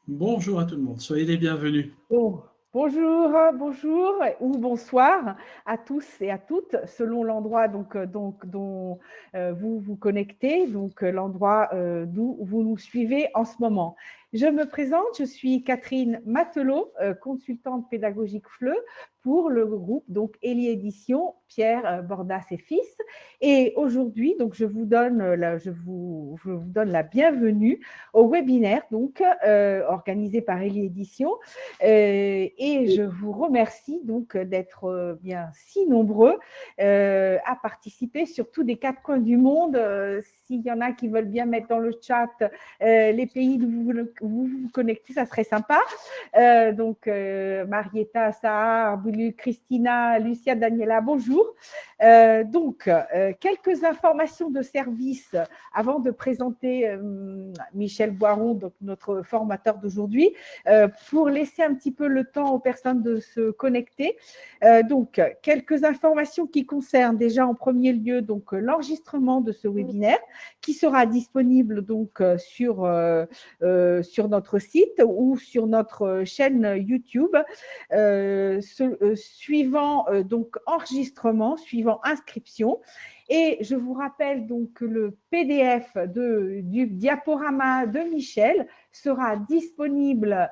Bonjour à tout le monde, soyez les bienvenus. Bon, bonjour, bonjour ou bonsoir à tous et à toutes, selon l'endroit dont vous vous connectez, l'endroit d'où vous nous suivez en ce moment. Je me présente, je suis Catherine Matelot, consultante pédagogique FLE pour le groupe Elie Édition, Pierre Bordas et Fils. Et aujourd'hui, je vous donne la bienvenue au webinaire organisé par Elie Édition. Et je vous remercie d'être bien si nombreux à participer, surtout des quatre coins du monde. S'il y en a qui veulent bien mettre dans le chat les pays d'où vous connectez, ça serait sympa. Marietta, Sahar, Bulu, Christina, Lucia, Daniela, bonjour. Quelques informations de service avant de présenter Michel Boiron, donc notre formateur d'aujourd'hui, pour laisser un petit peu le temps aux personnes de se connecter. Quelques informations qui concernent déjà en premier lieu l'enregistrement de ce webinaire qui sera disponible sur notre site ou sur notre chaîne YouTube, suivant enregistrement, suivant inscription. Et je vous rappelle que le PDF du diaporama de Michel sera disponible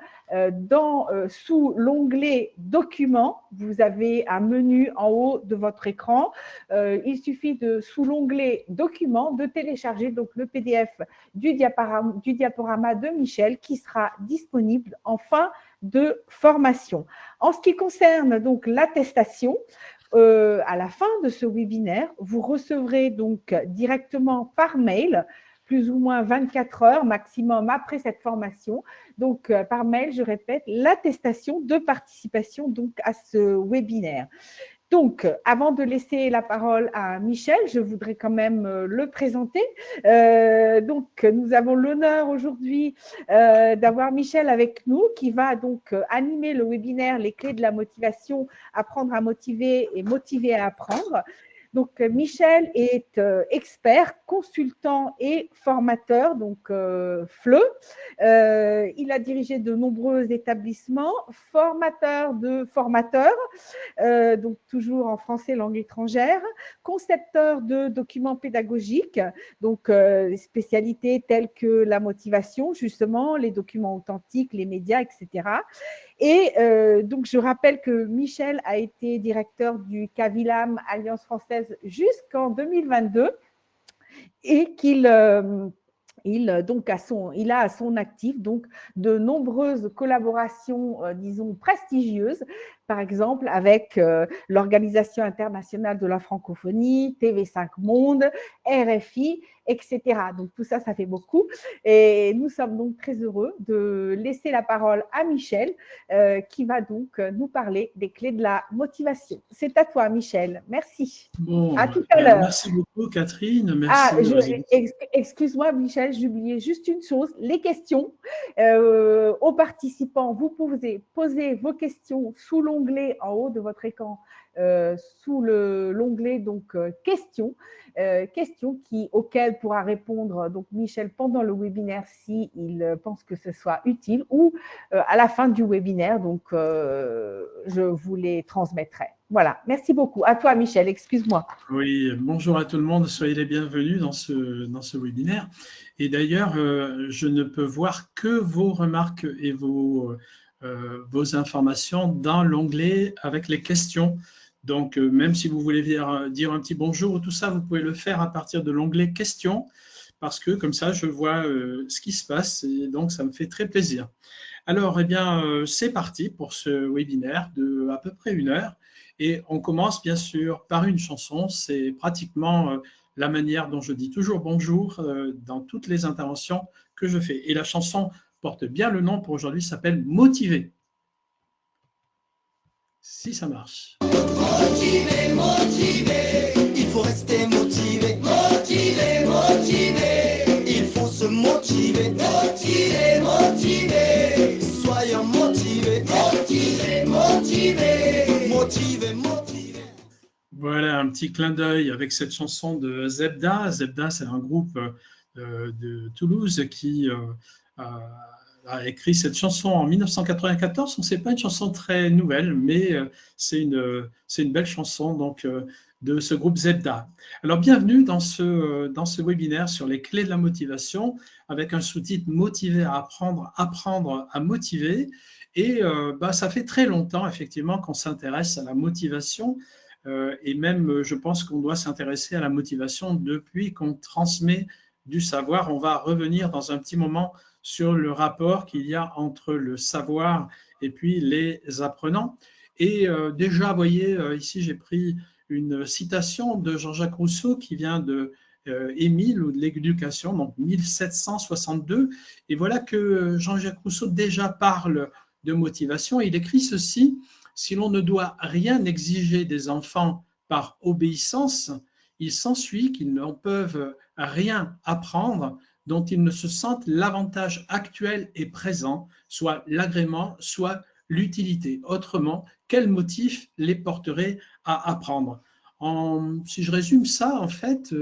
sous l'onglet Documents. Vous avez un menu en haut de votre écran. Il suffit sous l'onglet Documents, de télécharger le PDF du diaporama de Michel qui sera disponible en fin de formation. En ce qui concerne l'attestation, à la fin de ce webinaire, vous recevrez directement par mail, plus ou moins 24 heures maximum après cette formation, par mail, je répète, l'attestation de participation à ce webinaire. Avant de laisser la parole à Michel, je voudrais quand même le présenter. Nous avons l'honneur aujourd'hui d'avoir Michel avec nous qui va animer le webinaire « Les clés de la motivation, apprendre à motiver et motiver à apprendre ». Michel est expert, consultant et formateur, FLE. Il a dirigé de nombreux établissements, formateur de formateurs, toujours en français langue étrangère, concepteur de documents pédagogiques, spécialités telles que la motivation, justement, les documents authentiques, les médias, etc. Et je rappelle que Michel a été directeur du CAVILAM, Alliance française, jusqu'en 2022 et qu'il il a à son actif de nombreuses collaborations, disons, prestigieuses, par exemple avec l'Organisation internationale de la francophonie, TV5 Monde, RFI, etc. Tout ça, ça fait beaucoup. Et nous sommes très heureux de laisser la parole à Michel, qui va nous parler des clés de la motivation. C'est à toi, Michel. Merci. Bon, À tout à l'heure. merci beaucoup Catherine, merci aux réseaux. Excuse-moi Michel, j'ai oublié juste une chose, les questions aux participants. Vous pouvez poser vos questions sous l'onglet en haut de votre écran, sous l'onglet questions, auxquelles pourra répondre Michel pendant le webinaire s'il pense que ce soit utile, ou à la fin du webinaire, je vous les transmettrai. Voilà, merci beaucoup. À toi Michel, excuse-moi. Oui, bonjour à tout le monde, soyez les bienvenus dans ce webinaire. Et d'ailleurs, je ne peux voir que vos remarques et vos informations dans l'onglet avec les questions. Donc, même si vous voulez dire un petit bonjour ou tout ça, vous pouvez le faire à partir de l'onglet questions, parce que comme ça, je vois ce qui se passe et donc ça me fait très plaisir. Alors, eh bien, c'est parti pour ce webinaire de à peu près 1 heure. Et on commence bien sûr par une chanson. C'est pratiquement la manière dont je dis toujours bonjour dans toutes les interventions que je fais. Et la chanson porte bien le nom pour aujourd'hui, s'appelle Motivé. Si ça marche. Motivé, motivé, il faut rester motivé. Motivé, motivé, il faut se motiver. Motivé, motivé, soyons motivés. Motivé, motivé, motivé, motivé. Voilà un petit clin d'œil avec cette chanson de Zebda. Zebda, c'est un groupe de Toulouse qui a écrit cette chanson en 1994. Ce n'est pas une chanson très nouvelle, mais c'est une belle chanson donc, de ce groupe Zebda. Alors, bienvenue dans ce webinaire sur les clés de la motivation, avec un sous-titre « Motiver à apprendre, apprendre à motiver ». Et ça fait très longtemps, effectivement, qu'on s'intéresse à la motivation. Et même, je pense qu'on doit s'intéresser à la motivation depuis qu'on transmet du savoir. On va revenir dans un petit moment sur le rapport qu'il y a entre le savoir et puis les apprenants. Et déjà, vous voyez, ici, j'ai pris une citation de Jean-Jacques Rousseau qui vient de Émile ou de l'éducation, donc 1762. Et voilà que Jean-Jacques Rousseau déjà parle de motivation. Il écrit ceci: si l'on ne doit rien exiger des enfants par obéissance, il s'ensuit qu'ils n'en peuvent rien apprendre dont ils ne se sentent l'avantage actuel et présent, soit l'agrément, soit l'utilité. Autrement, quel motif les porterait à apprendre? Si je résume ça, en fait,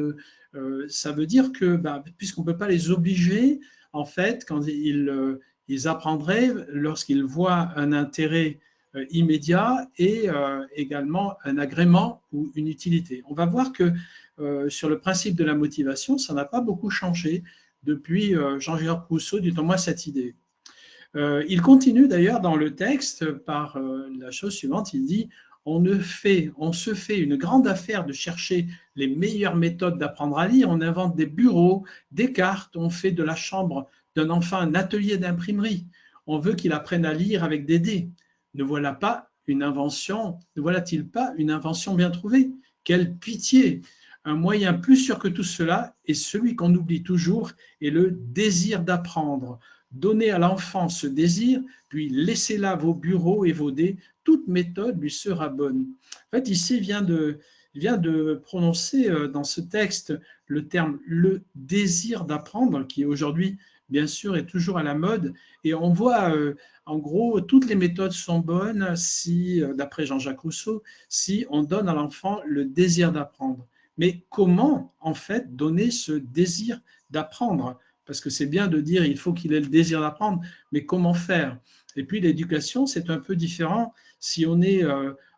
ça veut dire que, puisqu'on ne peut pas les obliger, en fait, quand ils apprendraient lorsqu'ils voient un intérêt immédiat et également un agrément ou une utilité. On va voir que sur le principe de la motivation, ça n'a pas beaucoup changé depuis Jean-Jacques Rousseau, dites-moi cette idée. Il continue d'ailleurs dans le texte par la chose suivante, il dit « on se fait une grande affaire de chercher les meilleures méthodes d'apprendre à lire, on invente des bureaux, des cartes, on fait de la chambre d'un enfant un atelier d'imprimerie, on veut qu'il apprenne à lire avec des dés. Ne voilà-t-il pas une invention bien trouvée? Quelle pitié! Un moyen plus sûr que tout cela, et celui qu'on oublie toujours, est le désir d'apprendre. Donnez à l'enfant ce désir, puis laissez là vos bureaux et vos dés, toute méthode lui sera bonne. » En fait, ici, il vient de prononcer dans ce texte le terme « le désir d'apprendre », qui aujourd'hui, bien sûr, est toujours à la mode. Et on voit, en gros, toutes les méthodes sont bonnes si, d'après Jean-Jacques Rousseau, si on donne à l'enfant le désir d'apprendre. Mais comment, en fait, donner ce désir d'apprendre? Parce que c'est bien de dire il faut qu'il ait le désir d'apprendre, mais comment faire? Et puis l'éducation, c'est un peu différent si on est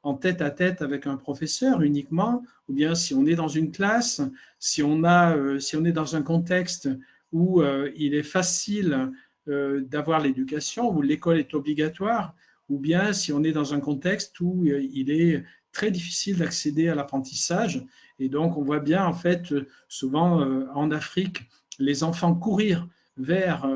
en tête-à-tête avec un professeur uniquement, ou bien si on est dans une classe, si on est dans un contexte où il est facile d'avoir l'éducation, où l'école est obligatoire, ou bien si on est dans un contexte où il est très difficile d'accéder à l'apprentissage. Et donc, on voit bien, en fait, souvent en Afrique, les enfants courir vers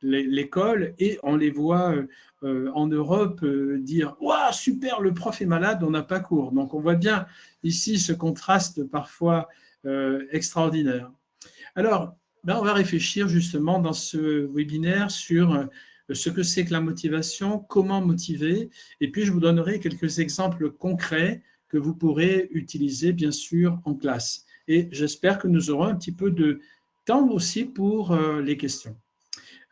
l'école et on les voit en Europe dire « Ouah, super, le prof est malade, on n'a pas cours ». Donc, on voit bien ici ce contraste parfois extraordinaire. Alors, on va réfléchir justement dans ce webinaire sur ce que c'est que la motivation, comment motiver, et puis je vous donnerai quelques exemples concrets que vous pourrez utiliser bien sûr en classe. Et j'espère que nous aurons un petit peu de temps aussi pour les questions.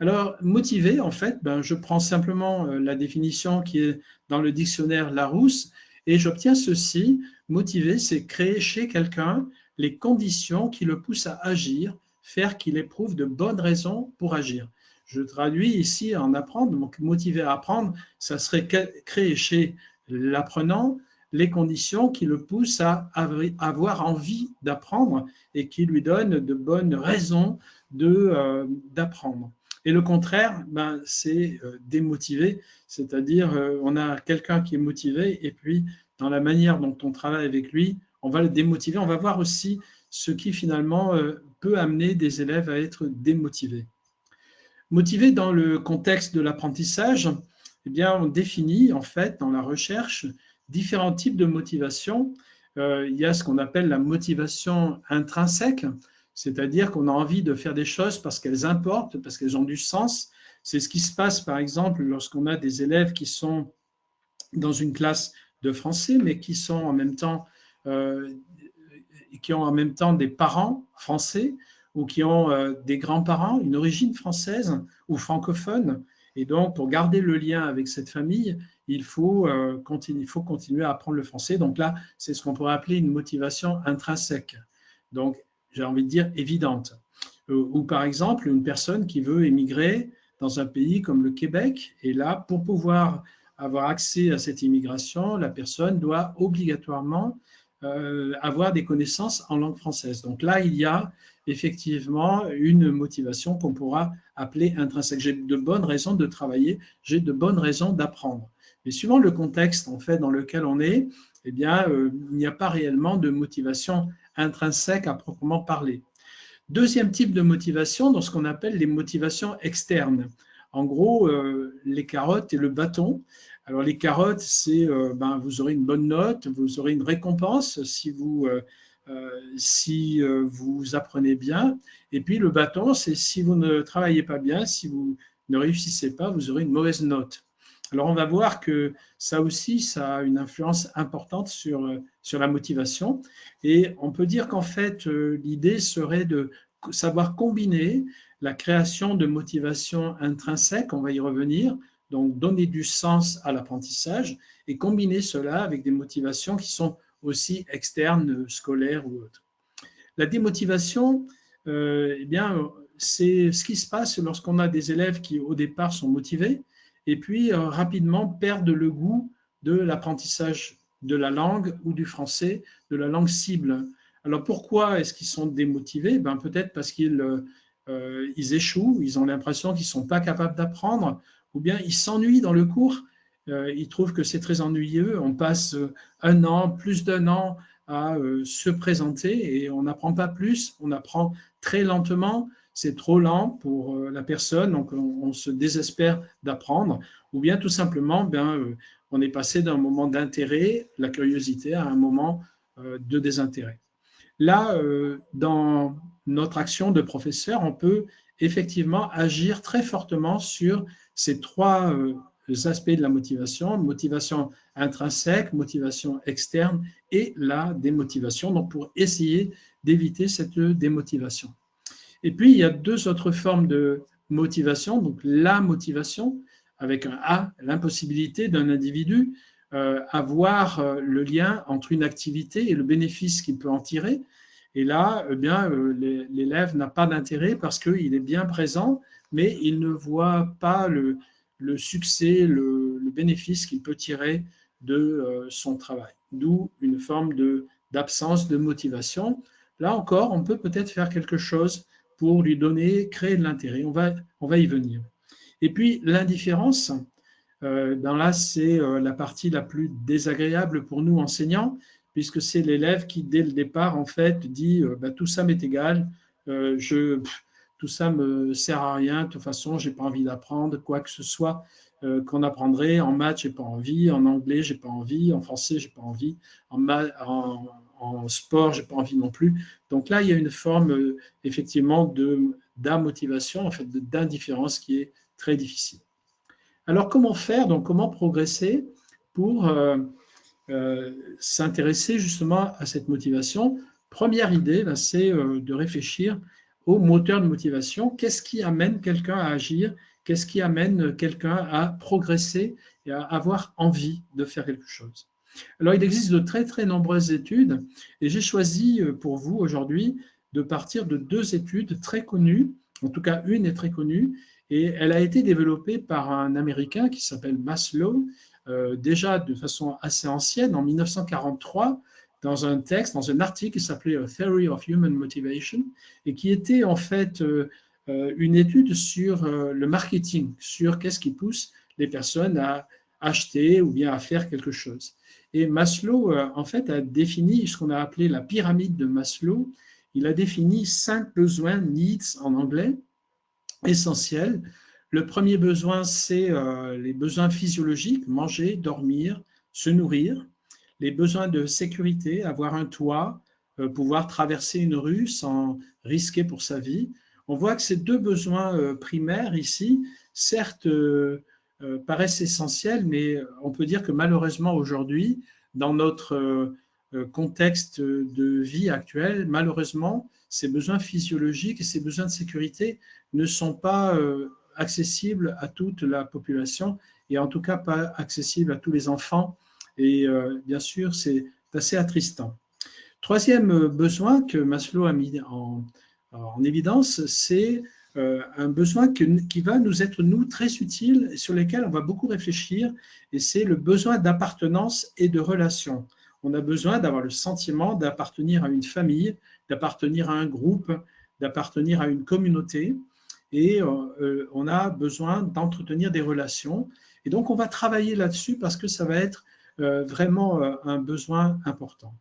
Alors, motiver, en fait, je prends simplement la définition qui est dans le dictionnaire Larousse et j'obtiens ceci. Motiver, c'est créer chez quelqu'un les conditions qui le poussent à agir, faire qu'il éprouve de bonnes raisons pour agir. Je traduis ici en apprendre, donc motiver à apprendre, ça serait créer chez l'apprenant les conditions qui le poussent à avoir envie d'apprendre et qui lui donnent de bonnes raisons d'apprendre. Et le contraire, c'est démotiver, c'est-à-dire on a quelqu'un qui est motivé et puis dans la manière dont on travaille avec lui, on va le démotiver. On va voir aussi ce qui finalement peut amener des élèves à être démotivés. Motivé dans le contexte de l'apprentissage, eh bien, on définit en fait dans la recherche différents types de motivation. Il y a ce qu'on appelle la motivation intrinsèque, c'est-à-dire qu'on a envie de faire des choses parce qu'elles importent, parce qu'elles ont du sens. C'est ce qui se passe par exemple lorsqu'on a des élèves qui sont dans une classe de français, mais qui sont en même temps des parents français ou qui ont des grands-parents, une origine française ou francophone. Et donc, pour garder le lien avec cette famille, il faut continuer à apprendre le français. Donc là, c'est ce qu'on pourrait appeler une motivation intrinsèque. Donc, j'ai envie de dire évidente. Ou par exemple, une personne qui veut émigrer dans un pays comme le Québec. Et là, pour pouvoir avoir accès à cette immigration, la personne doit obligatoirement avoir des connaissances en langue française. Donc là, il y a effectivement une motivation qu'on pourra appeler intrinsèque. J'ai de bonnes raisons de travailler, j'ai de bonnes raisons d'apprendre. Mais suivant le contexte en fait dans lequel on est, eh bien, il n'y a pas réellement de motivation intrinsèque à proprement parler. Deuxième type de motivation, dans ce qu'on appelle les motivations externes. En gros, les carottes et le bâton. Alors les carottes, c'est vous aurez une bonne note, vous aurez une récompense si vous apprenez bien. Et puis le bâton, c'est si vous ne travaillez pas bien, si vous ne réussissez pas, vous aurez une mauvaise note. Alors on va voir que ça aussi, ça a une influence importante sur la motivation. Et on peut dire qu'en fait, l'idée serait de savoir combiner la création de motivation intrinsèque, on va y revenir, donc donner du sens à l'apprentissage et combiner cela avec des motivations qui sont aussi externes, scolaires ou autres. La démotivation, eh bien, c'est ce qui se passe lorsqu'on a des élèves qui au départ sont motivés et puis rapidement perdent le goût de l'apprentissage de la langue ou du français, de la langue cible. Alors pourquoi est-ce qu'ils sont démotivés? Peut-être parce qu'ils échouent, ils ont l'impression qu'ils ne sont pas capables d'apprendre, ou bien ils s'ennuient dans le cours, ils trouvent que c'est très ennuyeux, on passe un an, plus d'un an à se présenter et on n'apprend pas plus, on apprend très lentement, c'est trop lent pour la personne, donc on se désespère d'apprendre, ou bien tout simplement, on est passé d'un moment d'intérêt, la curiosité, à un moment de désintérêt. Là, dans notre action de professeur, on peut effectivement agir très fortement sur ces trois aspects de la motivation, motivation intrinsèque, motivation externe et la démotivation, donc pour essayer d'éviter cette démotivation. Et puis, il y a deux autres formes de motivation, donc la motivation, avec un A, l'impossibilité d'un individu à voir le lien entre une activité et le bénéfice qu'il peut en tirer. Et là, l'élève n'a pas d'intérêt parce qu'il est bien présent, mais il ne voit pas le succès, le bénéfice qu'il peut tirer de son travail. D'où une forme d'absence de motivation. Là encore, on peut peut-être faire quelque chose pour lui donner, créer de l'intérêt. On va y venir. Et puis, l'indifférence, là, c'est la partie la plus désagréable pour nous enseignants, puisque c'est l'élève qui, dès le départ, en fait, dit tout ça m'est égal, tout ça me sert à rien, de toute façon, j'ai pas envie d'apprendre quoi que ce soit qu'on apprendrait. En maths, j'ai pas envie, en anglais, j'ai pas envie, en français, j'ai pas envie, en sport, j'ai pas envie non plus. Donc là, il y a une forme effectivement d'amotivation, en fait, d'indifférence qui est très difficile. Alors, comment faire, donc comment progresser pour s'intéresser justement à cette motivation? Première idée, c'est de réfléchir au moteur de motivation. Qu'est-ce qui amène quelqu'un à agir? Qu'est-ce qui amène quelqu'un à progresser et à avoir envie de faire quelque chose? Alors, il existe de très, très nombreuses études et j'ai choisi pour vous aujourd'hui de partir de deux études très connues, en tout cas une est très connue, et elle a été développée par un Américain qui s'appelle Maslow, déjà de façon assez ancienne, en 1943, dans un texte, dans un article qui s'appelait A Theory of Human Motivation, et qui était en fait une étude sur le marketing, sur qu'est-ce qui pousse les personnes à acheter ou bien à faire quelque chose. Et Maslow, en fait, a défini ce qu'on a appelé la pyramide de Maslow. Il a défini 5 besoins, needs en anglais, essentiels. Le premier besoin, c'est les besoins physiologiques, manger, dormir, se nourrir. Les besoins de sécurité, avoir un toit, pouvoir traverser une rue sans risquer pour sa vie. On voit que ces deux besoins primaires ici, certes, paraissent essentiels, mais on peut dire que malheureusement aujourd'hui, dans notre contexte de vie actuelle, malheureusement, ces besoins physiologiques et ces besoins de sécurité ne sont pas accessibles à toute la population et en tout cas pas accessibles à tous les enfants. Et bien sûr, c'est assez attristant. Troisième besoin que Maslow a mis en évidence, c'est un besoin qui va nous être, nous, très utile et sur lequel on va beaucoup réfléchir, et c'est le besoin d'appartenance et de relation. On a besoin d'avoir le sentiment d'appartenir à une famille, d'appartenir à un groupe, d'appartenir à une communauté, et on a besoin d'entretenir des relations. Et donc, on va travailler là-dessus parce que ça va être vraiment un besoin important.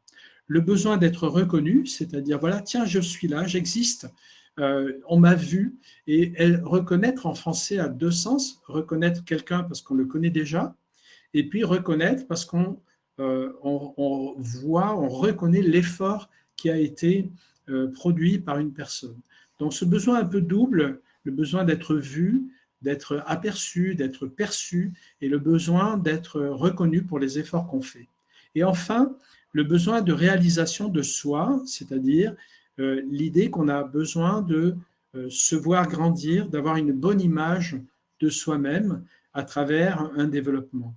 Le besoin d'être reconnu, c'est-à-dire, voilà, tiens, je suis là, j'existe, on m'a vu, et reconnaître en français a deux sens, reconnaître quelqu'un parce qu'on le connaît déjà, et puis reconnaître parce qu'on voit, on reconnaît l'effort qui a été produit par une personne. Donc ce besoin un peu double, le besoin d'être vu, d'être aperçu, d'être perçu, et le besoin d'être reconnu pour les efforts qu'on fait. Et enfin, le besoin de réalisation de soi, c'est-à-dire l'idée qu'on a besoin de se voir grandir, d'avoir une bonne image de soi-même à travers un développement.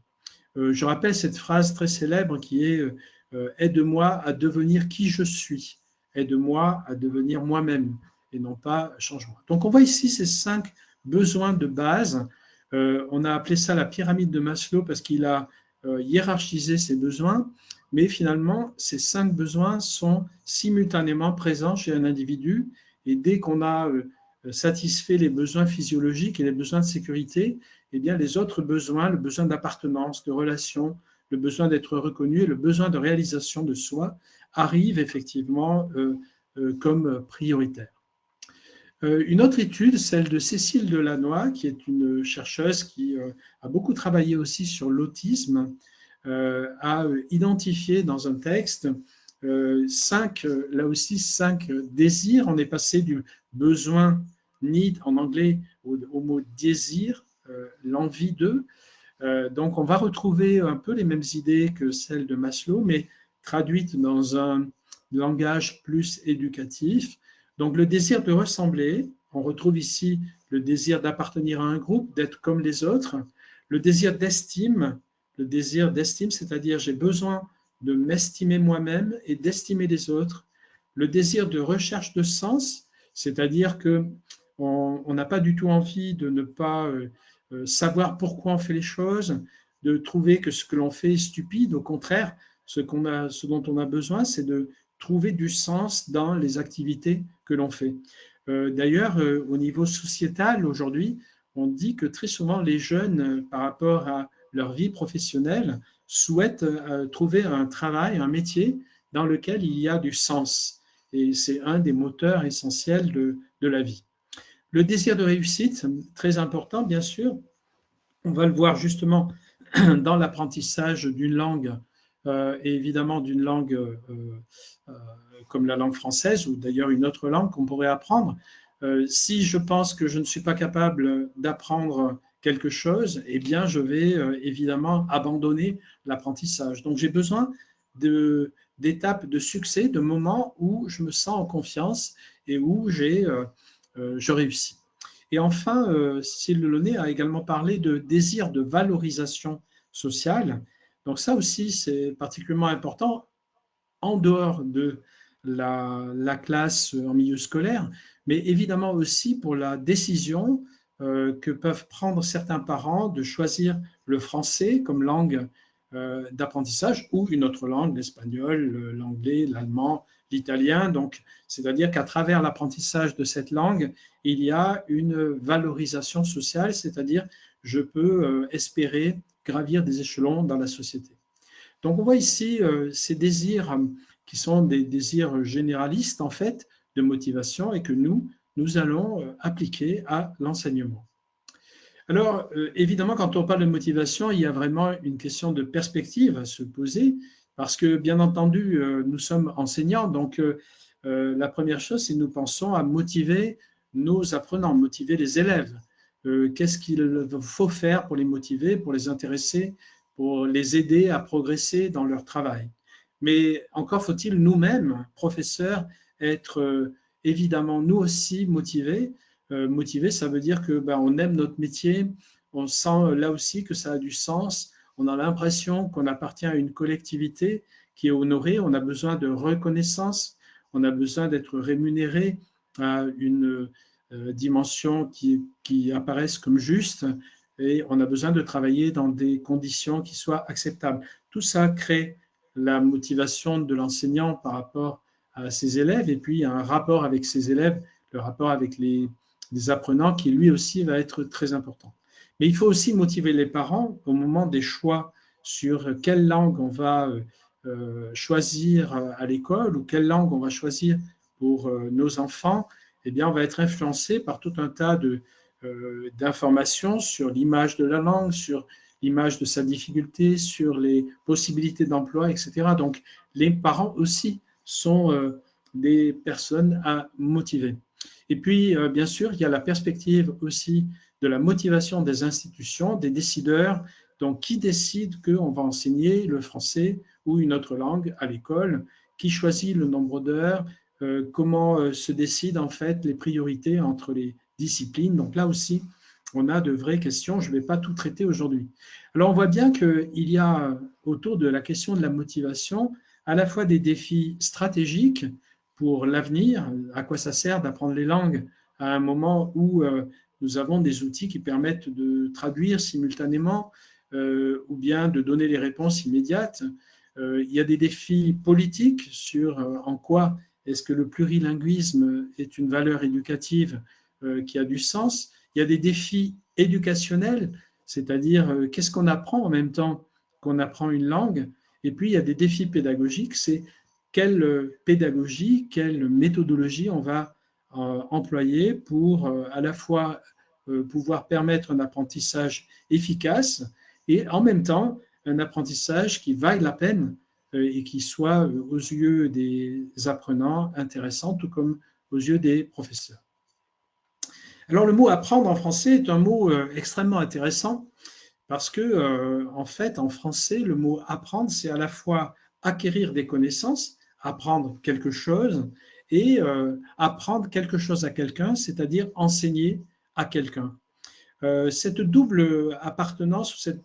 Je rappelle cette phrase très célèbre qui est « Aide-moi à devenir qui je suis, aide-moi à devenir moi-même » et non pas « change-moi ». Donc on voit ici ces 5 besoins de base. On a appelé ça la pyramide de Maslow parce qu'il a hiérarchisé ces besoins, mais finalement, ces 5 besoins sont simultanément présents chez un individu, et dès qu'on a satisfait les besoins physiologiques et les besoins de sécurité, eh bien, les autres besoins, le besoin d'appartenance, de relation, le besoin d'être reconnu et le besoin de réalisation de soi arrivent effectivement comme prioritaires. Une autre étude, celle de Cécile Delannoy, qui est une chercheuse qui a beaucoup travaillé aussi sur l'autisme, a identifié dans un texte 5 désirs. On est passé du besoin need en anglais au mot désir, l'envie d'eux. Donc on va retrouver un peu les mêmes idées que celles de Maslow, mais traduites dans un langage plus éducatif. Donc le désir de ressembler, on retrouve ici le désir d'appartenir à un groupe, d'être comme les autres, le désir d'estime, c'est-à-dire j'ai besoin de m'estimer moi-même et d'estimer les autres, le désir de recherche de sens, c'est-à-dire qu'on n'a pas du tout envie de ne pas savoir pourquoi on fait les choses, de trouver que ce que l'on fait est stupide, au contraire, ce dont on a besoin, c'est de trouver du sens dans les activités que l'on fait. D'ailleurs, au niveau sociétal, aujourd'hui, on dit que très souvent les jeunes, par rapport à leur vie professionnelle, souhaitent trouver un travail, un métier dans lequel il y a du sens. Et c'est un des moteurs essentiels de la vie. Le désir de réussite, très important, bien sûr. On va le voir justement dans l'apprentissage d'une langue, et évidemment d'une langue comme la langue française, ou d'ailleurs une autre langue qu'on pourrait apprendre. Si je pense que je ne suis pas capable d'apprendre quelque chose, eh bien, je vais évidemment abandonner l'apprentissage. Donc, j'ai besoin d'étapes de succès, de moments où je me sens en confiance et où je réussis. Et enfin, Cécile Delaunay a également parlé de désir de valorisation sociale. Donc ça aussi, c'est particulièrement important en dehors de la classe en milieu scolaire, mais évidemment aussi pour la décision que peuvent prendre certains parents de choisir le français comme langue d'apprentissage ou une autre langue, l'espagnol, l'anglais, l'allemand, l'italien. Donc, c'est-à-dire qu'à travers l'apprentissage de cette langue, il y a une valorisation sociale, c'est-à-dire je peux espérer gravir des échelons dans la société. Donc, on voit ici ces désirs qui sont des désirs généralistes, en fait, de motivation et que nous allons appliquer à l'enseignement. Alors, évidemment, quand on parle de motivation, il y a vraiment une question de perspective à se poser parce que, bien entendu, nous sommes enseignants, donc la première chose, c'est que nous pensons à motiver nos apprenants, motiver les élèves. Qu'est-ce qu'il faut faire pour les motiver, pour les intéresser, pour les aider à progresser dans leur travail. Mais encore faut-il nous-mêmes, professeurs, être évidemment nous aussi motivés. Motivés, ça veut dire que on aime notre métier, on sent là aussi que ça a du sens, on a l'impression qu'on appartient à une collectivité qui est honorée, on a besoin de reconnaissance, on a besoin d'être rémunéré à dimensions qui apparaissent comme justes, et on a besoin de travailler dans des conditions qui soient acceptables. Tout ça crée la motivation de l'enseignant par rapport à ses élèves, et puis un rapport avec ses élèves, le rapport avec les apprenants qui lui aussi va être très important. Mais il faut aussi motiver les parents au moment des choix sur quelle langue on va choisir à l'école ou quelle langue on va choisir pour nos enfants. Eh bien, on va être influencé par tout un tas d'informations sur l'image de la langue, sur l'image de sa difficulté, sur les possibilités d'emploi, etc. Donc, les parents aussi sont des personnes à motiver. Et puis, bien sûr, il y a la perspective aussi de la motivation des institutions, des décideurs. Donc, qui décide qu'on va enseigner le français ou une autre langue à l'école? Qui choisit le nombre d'heures? Comment se décident en fait les priorités entre les disciplines? Donc là aussi, on a de vraies questions. Je ne vais pas tout traiter aujourd'hui. Alors, on voit bien qu'il y a autour de la question de la motivation à la fois des défis stratégiques pour l'avenir. À quoi ça sert d'apprendre les langues à un moment où nous avons des outils qui permettent de traduire simultanément ou bien de donner les réponses immédiates. Il y a des défis politiques sur en quoi est-ce que le plurilinguisme est une valeur éducative qui a du sens. Il y a des défis éducationnels, c'est-à-dire qu'est-ce qu'on apprend en même temps qu'on apprend une langue. Et puis, il y a des défis pédagogiques, c'est quelle pédagogie, quelle méthodologie on va employer pour à la fois pouvoir permettre un apprentissage efficace et en même temps un apprentissage qui vaille la peine et qui soit aux yeux des apprenants intéressant, tout comme aux yeux des professeurs. Alors le mot apprendre en français est un mot extrêmement intéressant parce que en fait en français le mot apprendre c'est à la fois acquérir des connaissances, apprendre quelque chose et apprendre quelque chose à quelqu'un, c'est-à-dire enseigner à quelqu'un. Cette double appartenance, cette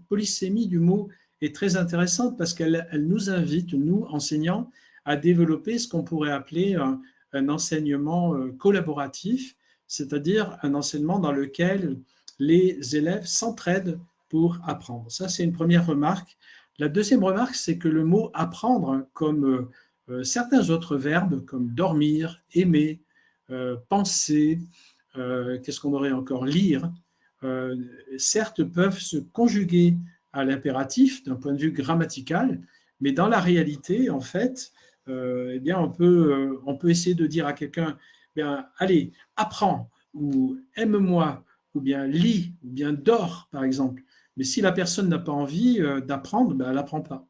polysémie du mot est très intéressante parce qu'elle nous invite, nous, enseignants, à développer ce qu'on pourrait appeler un enseignement collaboratif, c'est-à-dire un enseignement dans lequel les élèves s'entraident pour apprendre. Ça, c'est une première remarque. La deuxième remarque, c'est que le mot apprendre, comme certains autres verbes, comme dormir, aimer, penser, qu'est-ce qu'on aurait encore, lire, certes peuvent se conjuguer à l'impératif d'un point de vue grammatical, mais dans la réalité, en fait, eh bien, on peut essayer de dire à quelqu'un, bien, allez, apprends, ou aime-moi, ou bien lis, ou bien dors, par exemple. Mais si la personne n'a pas envie d'apprendre, ben, elle n'apprend pas.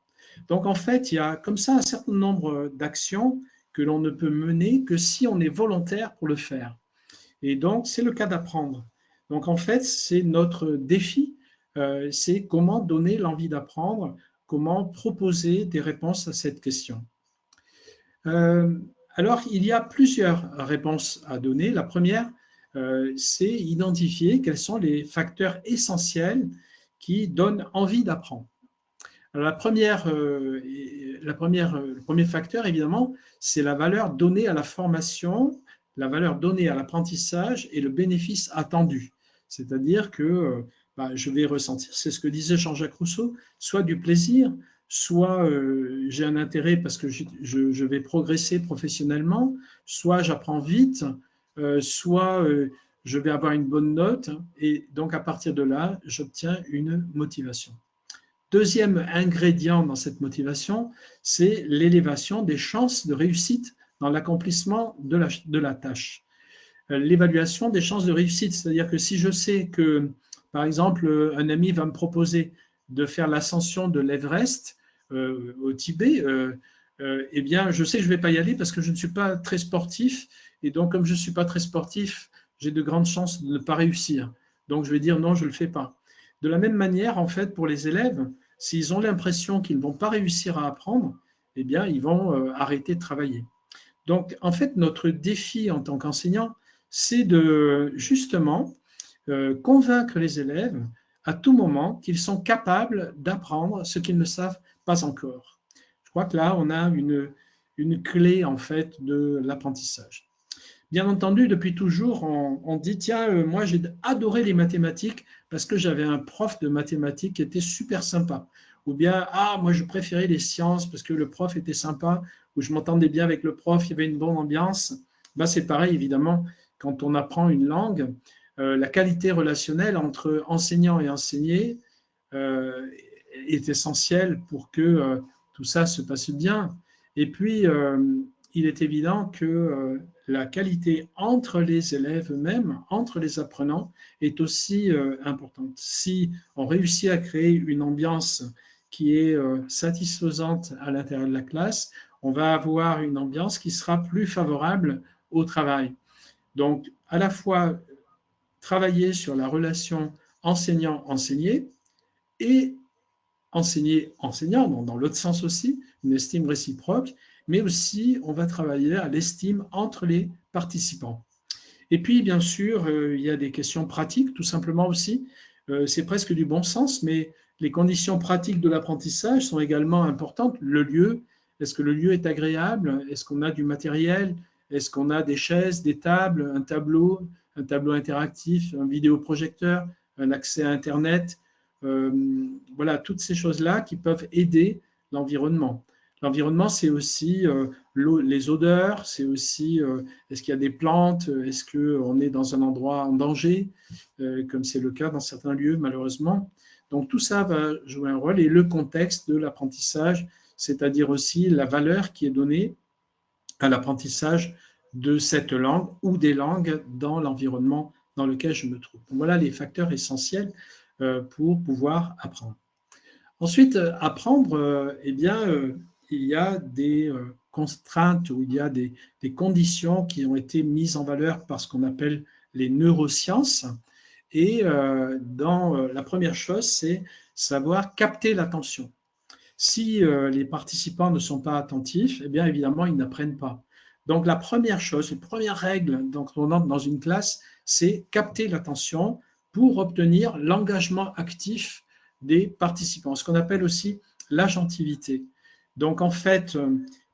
Donc, en fait, il y a comme ça un certain nombre d'actions que l'on ne peut mener que si on est volontaire pour le faire. Et donc, c'est le cas d'apprendre. Donc, en fait, c'est notre défi, c'est comment donner l'envie d'apprendre, comment proposer des réponses à cette question. Alors, il y a plusieurs réponses à donner. La première, c'est identifier quels sont les facteurs essentiels qui donnent envie d'apprendre. Alors, le premier facteur, évidemment, c'est la valeur donnée à la formation, la valeur donnée à l'apprentissage et le bénéfice attendu. C'est-à-dire que je vais ressentir, c'est ce que disait Jean-Jacques Rousseau, soit du plaisir, soit j'ai un intérêt parce que je vais progresser professionnellement, soit j'apprends vite, soit je vais avoir une bonne note, et donc à partir de là, j'obtiens une motivation. Deuxième ingrédient dans cette motivation, c'est l'élévation des chances de réussite dans l'accomplissement de la tâche. L'évaluation des chances de réussite, c'est-à-dire que si je sais que, par exemple, un ami va me proposer de faire l'ascension de l'Everest au Tibet, eh bien, je sais que je ne vais pas y aller parce que je ne suis pas très sportif. Et donc, comme je ne suis pas très sportif, j'ai de grandes chances de ne pas réussir. Donc, je vais dire non, je ne le fais pas. De la même manière, en fait, pour les élèves, s'ils ont l'impression qu'ils ne vont pas réussir à apprendre, eh bien, ils vont arrêter de travailler. Donc, en fait, notre défi en tant qu'enseignant, c'est de justement convaincre les élèves à tout moment qu'ils sont capables d'apprendre ce qu'ils ne savent pas encore. Je crois que là, on a une clé en fait de l'apprentissage. bien entendu, depuis toujours, on dit, tiens, moi j'ai adoré les mathématiques parce que j'avais un prof de mathématiques qui était super sympa. Ou bien, ah, moi je préférais les sciences parce que le prof était sympa, ou je m'entendais bien avec le prof, il y avait une bonne ambiance. Ben, c'est pareil, évidemment, quand on apprend une langue, la qualité relationnelle entre enseignant et enseigné est essentielle pour que tout ça se passe bien. Et puis, il est évident que la qualité entre les élèves eux-mêmes, entre les apprenants, est aussi importante. Si on réussit à créer une ambiance qui est satisfaisante à l'intérieur de la classe, on va avoir une ambiance qui sera plus favorable au travail. Donc, à la fois travailler sur la relation enseignant-enseigné et enseigner-enseignant, dans l'autre sens aussi, une estime réciproque, mais aussi on va travailler à l'estime entre les participants. Et puis, bien sûr, il y a des questions pratiques, tout simplement aussi. C'est presque du bon sens, mais les conditions pratiques de l'apprentissage sont également importantes. Le lieu, est-ce que le lieu est agréable? Est-ce qu'on a du matériel? Est-ce qu'on a des chaises, des tables, un tableau interactif, un vidéoprojecteur, un accès à Internet? Voilà, toutes ces choses-là qui peuvent aider l'environnement. L'environnement, c'est aussi les odeurs, c'est aussi est-ce qu'il y a des plantes, est-ce qu'on est dans un endroit en danger, comme c'est le cas dans certains lieux, malheureusement. Donc, tout ça va jouer un rôle. Et le contexte de l'apprentissage, c'est-à-dire aussi la valeur qui est donnée à l'apprentissage de cette langue ou des langues dans l'environnement dans lequel je me trouve. Donc, voilà les facteurs essentiels pour pouvoir apprendre. Ensuite, apprendre, eh bien, il y a des contraintes ou il y a des conditions qui ont été mises en valeur par ce qu'on appelle les neurosciences. Et la première chose, c'est savoir capter l'attention. Si les participants ne sont pas attentifs, eh bien, évidemment, ils n'apprennent pas. Donc, la première chose, une première règle quand on entre dans une classe, c'est capter l'attention pour obtenir l'engagement actif des participants, ce qu'on appelle aussi l'agentivité. Donc, en fait,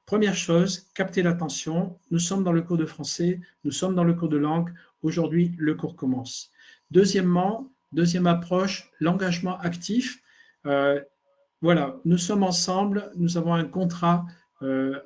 première chose, capter l'attention. Nous sommes dans le cours de français, nous sommes dans le cours de langue. Aujourd'hui, le cours commence. Deuxièmement, deuxième approche, l'engagement actif. Voilà, nous sommes ensemble, nous avons un contrat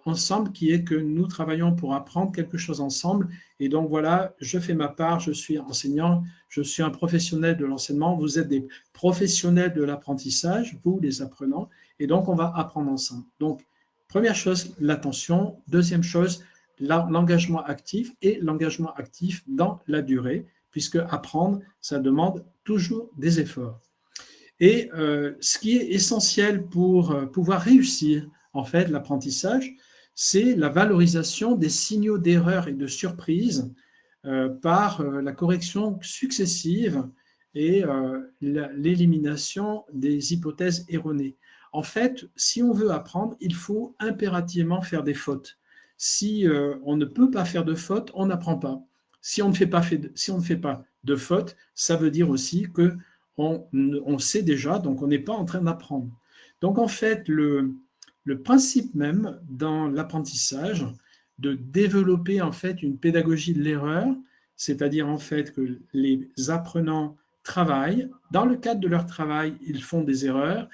ensemble qui est que nous travaillons pour apprendre quelque chose ensemble. Et donc voilà, je fais ma part, je suis enseignant, je suis un professionnel de l'enseignement, vous êtes des professionnels de l'apprentissage, vous les apprenants, et donc on va apprendre ensemble. Donc, première chose, l'attention. Deuxième chose, l'engagement actif et l'engagement actif dans la durée, puisque apprendre, ça demande toujours des efforts. Et ce qui est essentiel pour pouvoir réussir en fait l'apprentissage, c'est la valorisation des signaux d'erreur et de surprise par la correction successive et l'élimination des hypothèses erronées. En fait, si on veut apprendre, il faut impérativement faire des fautes. Si on ne peut pas faire de fautes, on n'apprend pas. Si on ne fait pas de fautes, ça veut dire aussi que on sait déjà, donc on n'est pas en train d'apprendre. Donc en fait, le principe même dans l'apprentissage de développer en fait une pédagogie de l'erreur, c'est-à-dire en fait que les apprenants travaillent, dans le cadre de leur travail, ils font des erreurs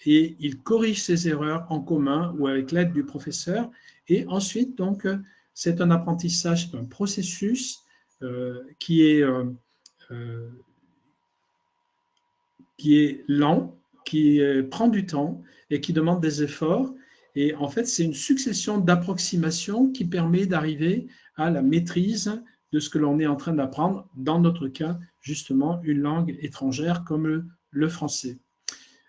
et ils corrigent ces erreurs en commun ou avec l'aide du professeur. Et ensuite, donc, c'est un apprentissage, c'est un processus qui est lent, qui prend du temps et qui demande des efforts. Et en fait, c'est une succession d'approximations qui permet d'arriver à la maîtrise de ce que l'on est en train d'apprendre, dans notre cas, justement, une langue étrangère comme le français.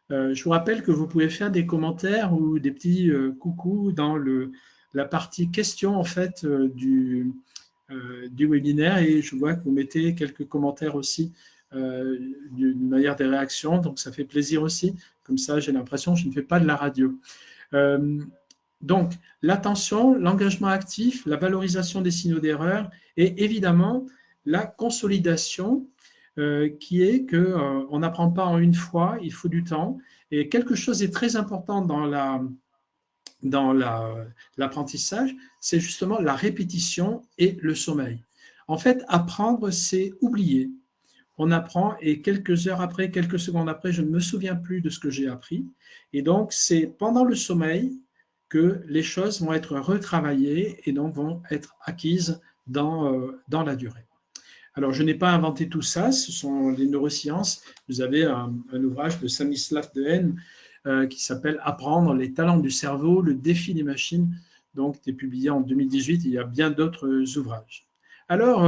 Je vous rappelle que vous pouvez faire des commentaires ou des petits coucous dans la partie questions en fait, du webinaire, et je vois que vous mettez quelques commentaires aussi d'une manière des réactions, donc ça fait plaisir aussi. Comme ça, j'ai l'impression que je ne fais pas de la radio. Donc, l'attention, l'engagement actif, la valorisation des signaux d'erreur et évidemment la consolidation qui est qu'on n'apprend pas en une fois, il faut du temps. Et quelque chose est très important dans l'apprentissage, c'est justement la répétition et le sommeil. En fait, apprendre, c'est oublier. On apprend et quelques heures après, quelques secondes après, je ne me souviens plus de ce que j'ai appris. Et donc, c'est pendant le sommeil que les choses vont être retravaillées et donc vont être acquises dans la durée. Alors, je n'ai pas inventé tout ça, ce sont les neurosciences. Vous avez un ouvrage de Stanislav Dehaene qui s'appelle « Apprendre les talents du cerveau, le défi des machines », donc qui est publié en 2018. Il y a bien d'autres ouvrages. Alors,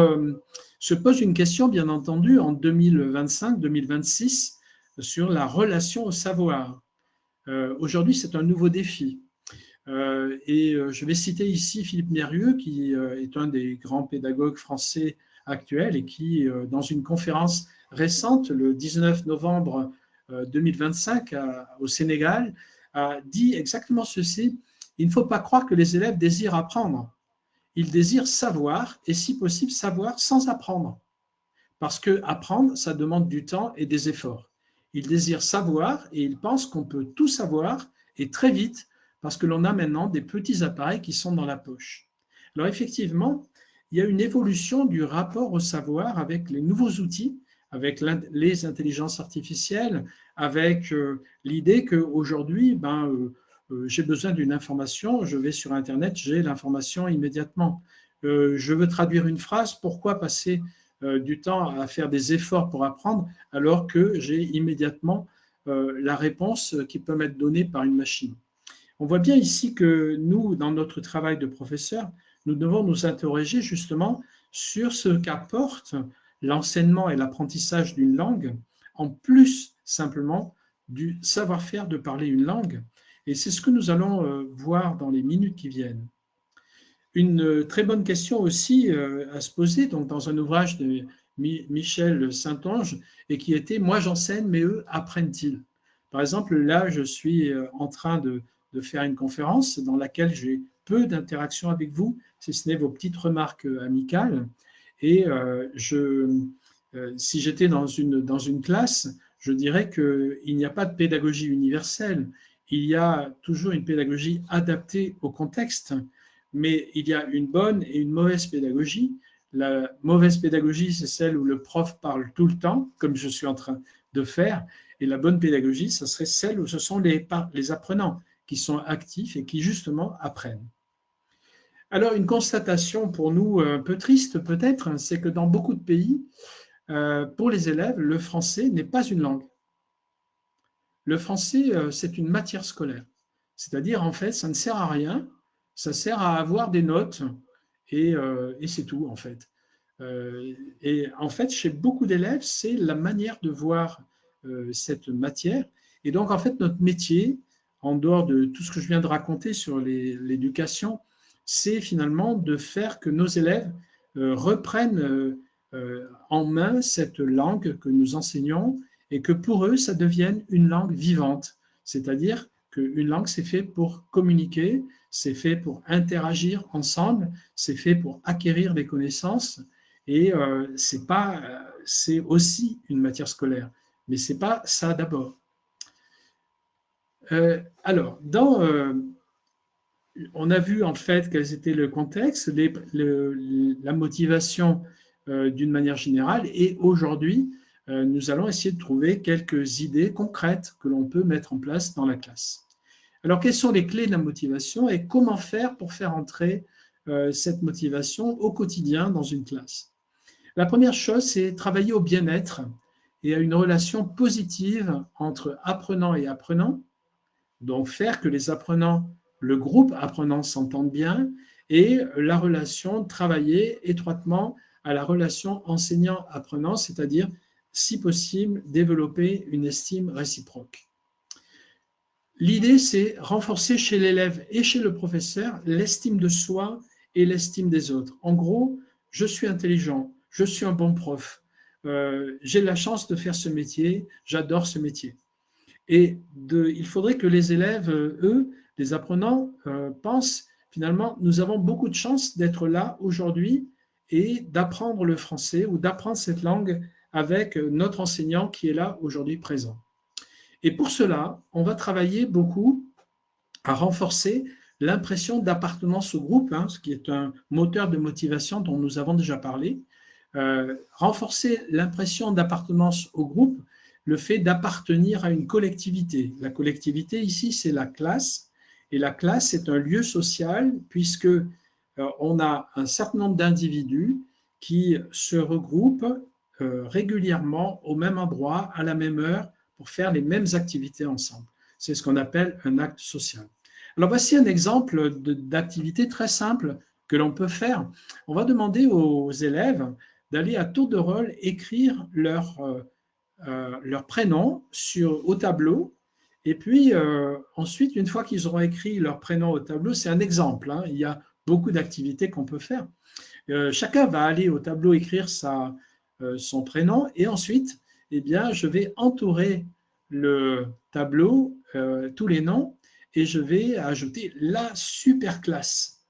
se pose une question, bien entendu, en 2025-2026, sur la relation au savoir. Aujourd'hui, c'est un nouveau défi. Et je vais citer ici Philippe Mérieux, qui est un des grands pédagogues français actuels et qui, dans une conférence récente, le 19 novembre 2025 au Sénégal, a dit exactement ceci: il ne faut pas croire que les élèves désirent apprendre. Ils désirent savoir et, si possible, savoir sans apprendre. Parce que apprendre, ça demande du temps et des efforts. Ils désirent savoir et ils pensent qu'on peut tout savoir et très vite, parce que l'on a maintenant des petits appareils qui sont dans la poche. Alors effectivement, il y a une évolution du rapport au savoir avec les nouveaux outils, avec les intelligences artificielles, avec l'idée qu'aujourd'hui, j'ai besoin d'une information, je vais sur Internet, j'ai l'information immédiatement. Je veux traduire une phrase, pourquoi passer du temps à faire des efforts pour apprendre alors que j'ai immédiatement la réponse qui peut m'être donnée par une machine? On voit bien ici que nous, dans notre travail de professeur, nous devons nous interroger justement sur ce qu'apporte l'enseignement et l'apprentissage d'une langue, en plus simplement du savoir-faire de parler une langue. Et c'est ce que nous allons voir dans les minutes qui viennent. Une très bonne question aussi à se poser, donc dans un ouvrage de Michel Saint-Onge, et qui était « Moi j'enseigne, mais eux apprennent-ils » Par exemple, là, je suis en train de faire une conférence dans laquelle j'ai peu d'interaction avec vous, si ce n'est vos petites remarques amicales. Et si j'étais dans une classe, je dirais qu'il n'y a pas de pédagogie universelle. Il y a toujours une pédagogie adaptée au contexte, mais il y a une bonne et une mauvaise pédagogie. La mauvaise pédagogie, c'est celle où le prof parle tout le temps, comme je suis en train de faire, et la bonne pédagogie, ce serait celle où ce sont les apprenants qui sont actifs et qui justement apprennent. Alors, une constatation pour nous un peu triste peut-être, c'est que dans beaucoup de pays, pour les élèves, le français n'est pas une langue. Le français, c'est une matière scolaire. C'est-à-dire, en fait, ça ne sert à rien, ça sert à avoir des notes et c'est tout, en fait. Et en fait, chez beaucoup d'élèves, c'est la manière de voir cette matière. Et donc, en fait, notre métier, en dehors de tout ce que je viens de raconter sur l'éducation, c'est finalement de faire que nos élèves reprennent en main cette langue que nous enseignons et que pour eux, ça devienne une langue vivante. C'est-à-dire qu'une langue, c'est fait pour communiquer, c'est fait pour interagir ensemble, c'est fait pour acquérir des connaissances et c'est aussi une matière scolaire, mais ce n'est pas ça d'abord. Alors, on a vu en fait quels étaient le contexte, la motivation d'une manière générale, et aujourd'hui, nous allons essayer de trouver quelques idées concrètes que l'on peut mettre en place dans la classe. Alors, quelles sont les clés de la motivation et comment faire pour faire entrer cette motivation au quotidien dans une classe? La première chose, c'est travailler au bien-être et à une relation positive entre apprenants et apprenants. Donc, faire que les apprenants, le groupe apprenant s'entende bien et la relation, travailler étroitement à la relation enseignant-apprenant, c'est-à-dire, si possible, développer une estime réciproque. L'idée, c'est renforcer chez l'élève et chez le professeur l'estime de soi et l'estime des autres. En gros, je suis intelligent, je suis un bon prof, j'ai la chance de faire ce métier, j'adore ce métier. Et il faudrait que les élèves, eux, les apprenants, pensent finalement, nous avons beaucoup de chance d'être là aujourd'hui et d'apprendre le français ou d'apprendre cette langue avec notre enseignant qui est là aujourd'hui présent. Et pour cela, on va travailler beaucoup à renforcer l'impression d'appartenance au groupe, ce qui est un moteur de motivation dont nous avons déjà parlé. Renforcer l'impression d'appartenance au groupe, le fait d'appartenir à une collectivité. La collectivité ici, c'est la classe, et la classe est un lieu social puisque on a un certain nombre d'individus qui se regroupent régulièrement au même endroit, à la même heure, pour faire les mêmes activités ensemble. C'est ce qu'on appelle un acte social. Alors voici un exemple d'activité très simple que l'on peut faire. On va demander aux élèves d'aller à tour de rôle écrire leur prénom au tableau. Et puis ensuite, une fois qu'ils auront écrit leur prénom au tableau, c'est un exemple, il y a beaucoup d'activités qu'on peut faire. Chacun va aller au tableau écrire son prénom et ensuite, eh bien, je vais entourer le tableau, tous les noms, et je vais ajouter la super classe.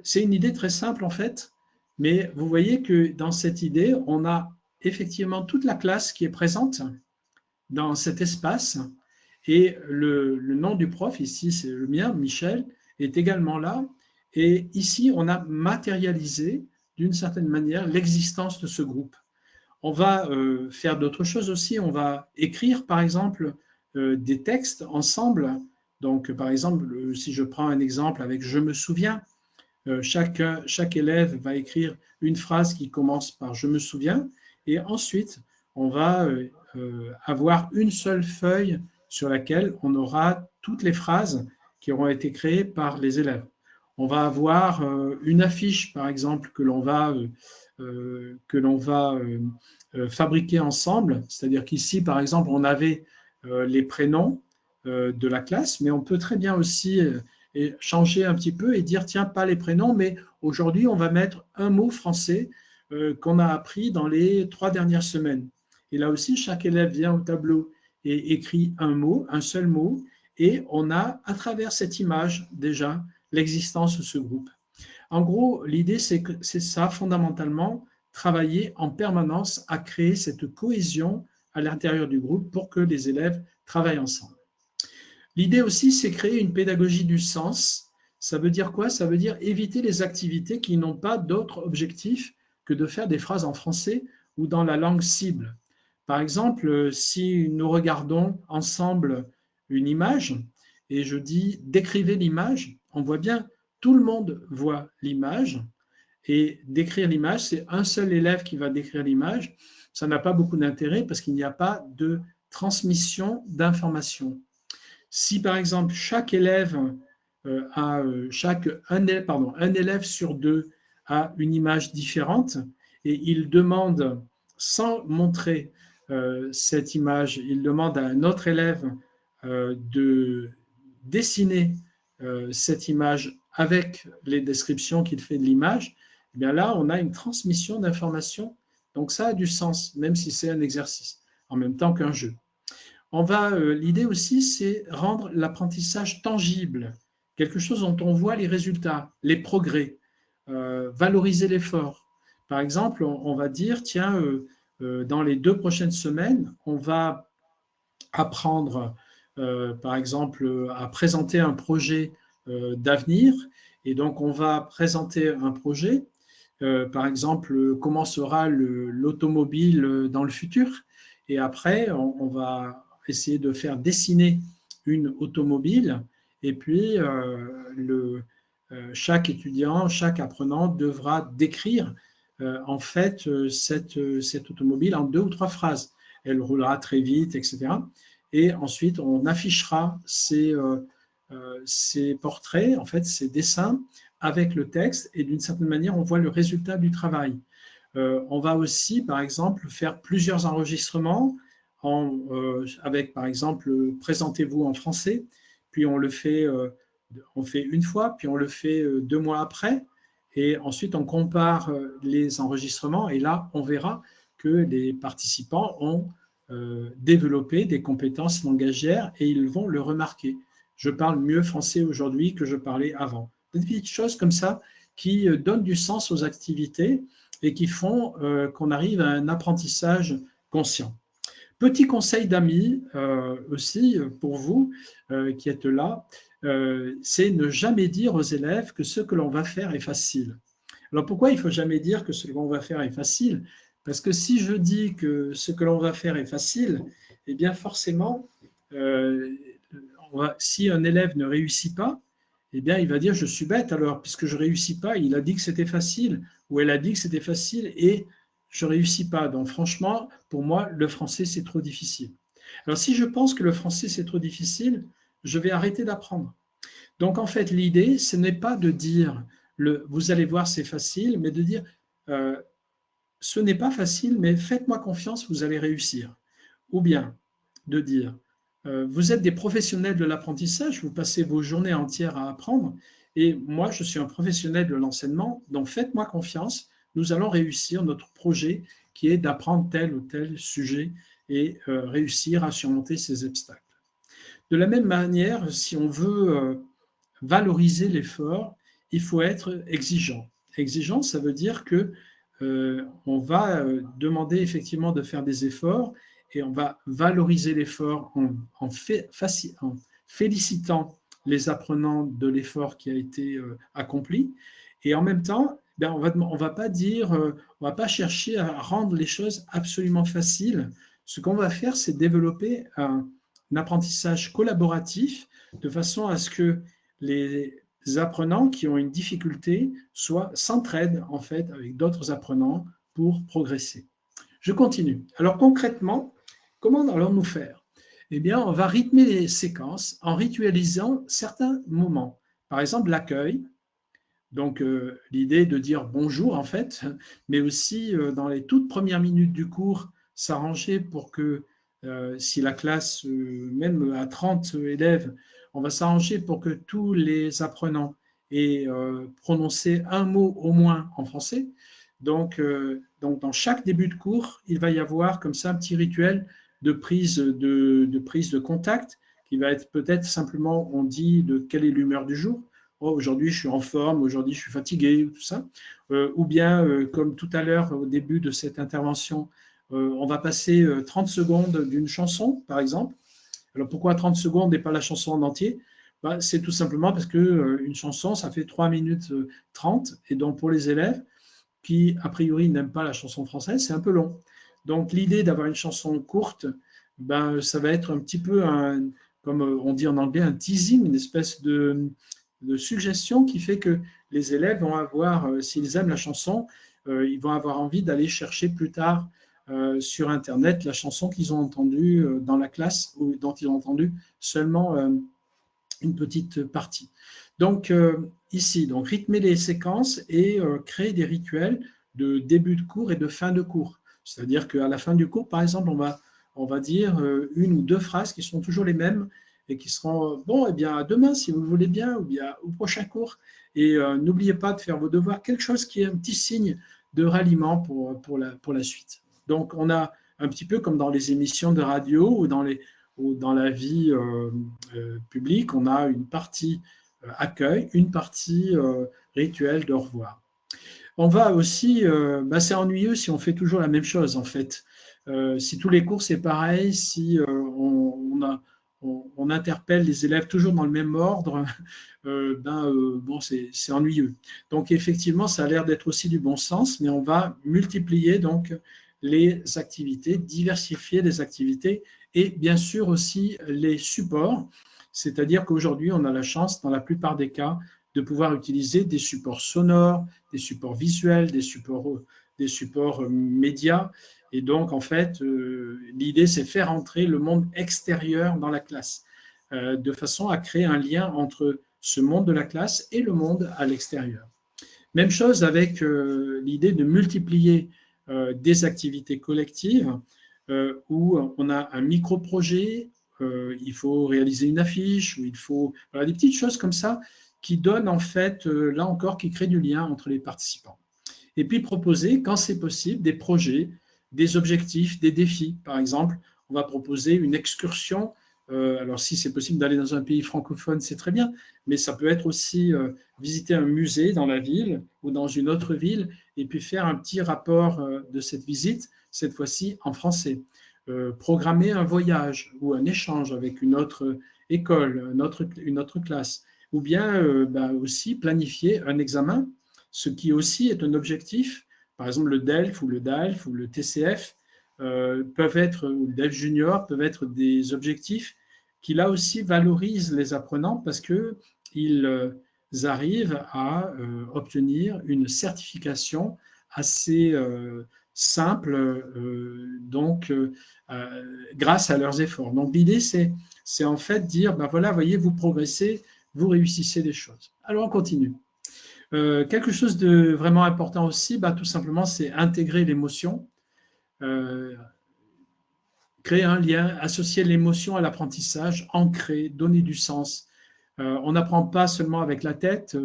C'est une idée très simple en fait, mais vous voyez que dans cette idée, on a effectivement toute la classe qui est présente dans cet espace et le nom du prof, ici c'est le mien, Michel, est également là. Et ici, on a matérialisé d'une certaine manière l'existence de ce groupe. On va faire d'autres choses aussi. On va écrire, par exemple, des textes ensemble. Donc, par exemple, si je prends un exemple avec « je me souviens », chaque élève va écrire une phrase qui commence par « je me souviens » et ensuite, on va avoir une seule feuille sur laquelle on aura toutes les phrases qui auront été créées par les élèves. On va avoir une affiche, par exemple, que l'on va fabriquer ensemble. C'est-à-dire qu'ici, par exemple, on avait les prénoms de la classe, mais on peut très bien aussi changer un petit peu et dire, tiens, pas les prénoms, mais aujourd'hui, on va mettre un mot français qu'on a appris dans les 3 dernières semaines. Et là aussi, chaque élève vient au tableau et écrit un mot, un seul mot, et on a, à travers cette image, déjà, l'existence de ce groupe. En gros, l'idée, c'est ça, fondamentalement, travailler en permanence à créer cette cohésion à l'intérieur du groupe pour que les élèves travaillent ensemble. L'idée aussi, c'est créer une pédagogie du sens. Ça veut dire quoi? Ça veut dire éviter les activités qui n'ont pas d'autre objectif que de faire des phrases en français ou dans la langue cible. Par exemple, si nous regardons ensemble une image et je dis « décrivez l'image », on voit bien, tout le monde voit l'image et décrire l'image, c'est un seul élève qui va décrire l'image. Ça n'a pas beaucoup d'intérêt parce qu'il n'y a pas de transmission d'informations. Si par exemple chaque élève un élève sur 2 a une image différente et il demande, sans montrer cette image, il demande à un autre élève de dessiner cette image avec les descriptions qu'il fait de l'image, eh bien là, on a une transmission d'informations. Donc ça a du sens, même si c'est un exercice, en même temps qu'un jeu. L'idée aussi, c'est rendre l'apprentissage tangible, quelque chose dont on voit les résultats, les progrès, valoriser l'effort. Par exemple, on va dire, tiens, dans les 2 prochaines semaines, on va apprendre, par exemple, à présenter un projet d'avenir. Et donc, on va présenter un projet, par exemple, comment sera l'automobile dans le futur. Et après, on va essayer de faire dessiner une automobile. Et puis, chaque étudiant, chaque apprenant devra décrire en fait cette automobile en 2 ou 3 phrases. Elle roulera très vite, etc. Et ensuite, on affichera ces portraits, en fait, ces dessins avec le texte. Et d'une certaine manière, on voit le résultat du travail. On va aussi, par exemple, faire plusieurs enregistrements avec, par exemple, présentez-vous en français, puis on fait une fois, puis on le fait 2 mois après, et ensuite on compare les enregistrements, et là, on verra que les participants ont développé des compétences langagières et ils vont le remarquer. Je parle mieux français aujourd'hui que je parlais avant. Des petites choses comme ça qui donnent du sens aux activités et qui font qu'on arrive à un apprentissage conscient. Petit conseil d'amis aussi pour vous qui êtes là, c'est ne jamais dire aux élèves que ce que l'on va faire est facile. Alors pourquoi il ne faut jamais dire que ce que l'on va faire est facile? Parce que si je dis que ce que l'on va faire est facile, eh bien forcément, si un élève ne réussit pas, eh bien il va dire je suis bête alors, puisque je ne réussis pas, il a dit que c'était facile, ou elle a dit que c'était facile et je ne réussis pas. Donc franchement, pour moi, le français c'est trop difficile. Alors si je pense que le français c'est trop difficile, je vais arrêter d'apprendre. Donc en fait, l'idée, ce n'est pas de dire vous allez voir c'est facile, mais de dire ce n'est pas facile, mais faites-moi confiance, vous allez réussir. Ou bien de dire vous êtes des professionnels de l'apprentissage, vous passez vos journées entières à apprendre, et moi je suis un professionnel de l'enseignement, donc faites-moi confiance, nous allons réussir notre projet qui est d'apprendre tel ou tel sujet et réussir à surmonter ces obstacles. De la même manière, si on veut valoriser l'effort, il faut être exigeant. Exigeant, ça veut dire que on va demander effectivement de faire des efforts et on va valoriser l'effort en félicitant les apprenants de l'effort qui a été accompli. Et en même temps, ben, on va pas dire, on va pas chercher à rendre les choses absolument faciles. Ce qu'on va faire, c'est développer un apprentissage collaboratif de façon à ce que les apprenants qui ont une difficulté s'entraident en fait avec d'autres apprenants pour progresser. Je continue. Alors concrètement, comment allons-nous faire? Eh bien, on va rythmer les séquences en ritualisant certains moments. Par exemple, l'accueil. Donc, l'idée de dire bonjour en fait, mais aussi dans les toutes premières minutes du cours, s'arranger pour que si la classe, même à 30 élèves, on va s'arranger pour que tous les apprenants aient prononcé un mot au moins en français. Donc, dans chaque début de cours, il va y avoir comme ça un petit rituel de prise de contact qui va être peut-être simplement, on dit de quelle est l'humeur du jour. Oh, aujourd'hui, je suis en forme, aujourd'hui, je suis fatigué, tout ça. Ou bien, comme tout à l'heure, au début de cette intervention, on va passer 30 secondes d'une chanson, par exemple. Alors, pourquoi 30 secondes et pas la chanson en entier? Ben, c'est tout simplement parce qu'une chanson, ça fait 3 minutes 30. Et donc, pour les élèves qui, a priori, n'aiment pas la chanson française, c'est un peu long. Donc, l'idée d'avoir une chanson courte, ben, ça va être un petit peu, comme on dit en anglais, un teasing, une espèce de suggestion qui fait que les élèves vont avoir, s'ils aiment la chanson, ils vont avoir envie d'aller chercher plus tard sur Internet la chanson qu'ils ont entendue dans la classe ou dont ils ont entendu seulement une petite partie. Donc ici, donc, rythmer les séquences et créer des rituels de début de cours et de fin de cours. C'est-à-dire qu'à la fin du cours, par exemple, on va dire une ou deux phrases qui sont toujours les mêmes et qui seront, bon, eh bien, à demain, si vous le voulez bien, ou bien au prochain cours. Et n'oubliez pas de faire vos devoirs, quelque chose qui est un petit signe de ralliement pour la suite. Donc, on a un petit peu comme dans les émissions de radio ou dans la vie publique, on a une partie accueil, une partie rituel de au revoir. On va aussi, c'est ennuyeux si on fait toujours la même chose, en fait. Si tous les cours, c'est pareil, si on interpelle les élèves toujours dans le même ordre, bon, c'est ennuyeux. Donc, effectivement, ça a l'air d'être aussi du bon sens, mais on va multiplier donc les activités, diversifier les activités et bien sûr aussi les supports. C'est-à-dire qu'aujourd'hui, on a la chance, dans la plupart des cas, de pouvoir utiliser des supports sonores, des supports visuels, des supports médias. Et donc, en fait, l'idée, c'est faire entrer le monde extérieur dans la classe, de façon à créer un lien entre ce monde de la classe et le monde à l'extérieur. Même chose avec l'idée de multiplier des activités collectives où on a un micro-projet, il faut réaliser une affiche, ou il faut voilà, des petites choses comme ça qui donnent en fait, là encore, qui créent du lien entre les participants. Et puis proposer, quand c'est possible, des projets, des objectifs, des défis. Par exemple, on va proposer une excursion. Alors, si c'est possible d'aller dans un pays francophone, c'est très bien, mais ça peut être aussi visiter un musée dans la ville ou dans une autre ville et puis faire un petit rapport de cette visite, cette fois-ci en français. Programmer un voyage ou un échange avec une autre école, une autre classe, ou bien aussi planifier un examen, ce qui aussi est un objectif. Par exemple, le DELF ou le DALF ou le TCF peuvent être, ou le DELF Junior, peuvent être des objectifs qui là aussi valorisent les apprenants parce qu'ils arrivent à obtenir une certification assez simple, grâce à leurs efforts. Donc l'idée, c'est en fait dire, ben voilà, voyez, vous progressez, vous réussissez des choses. Alors on continue. Quelque chose de vraiment important aussi, tout simplement, c'est intégrer l'émotion, créer un lien, associer l'émotion à l'apprentissage, ancrer, donner du sens. On n'apprend pas seulement avec la tête,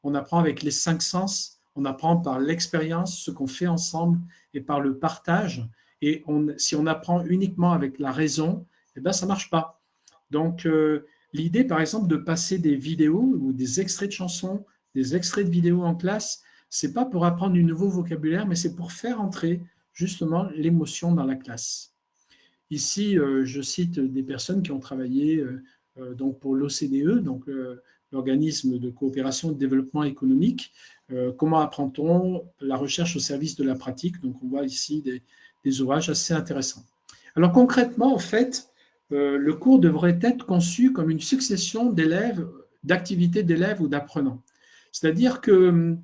on apprend avec les 5 sens, on apprend par l'expérience, ce qu'on fait ensemble et par le partage. Et si on apprend uniquement avec la raison, eh ben, ça ne marche pas. Donc, l'idée, par exemple, de passer des vidéos ou des extraits de chansons, des extraits de vidéos en classe, ce n'est pas pour apprendre du nouveau vocabulaire, mais c'est pour faire entrer justement l'émotion dans la classe. Ici, je cite des personnes qui ont travaillé donc pour l'OCDE, donc l'organisme de coopération et de développement économique. Comment apprend-on la recherche au service de la pratique? Donc, on voit ici des ouvrages assez intéressants. Alors, concrètement, en fait, le cours devrait être conçu comme une succession d'élèves, d'activités d'élèves ou d'apprenants. C'est-à-dire que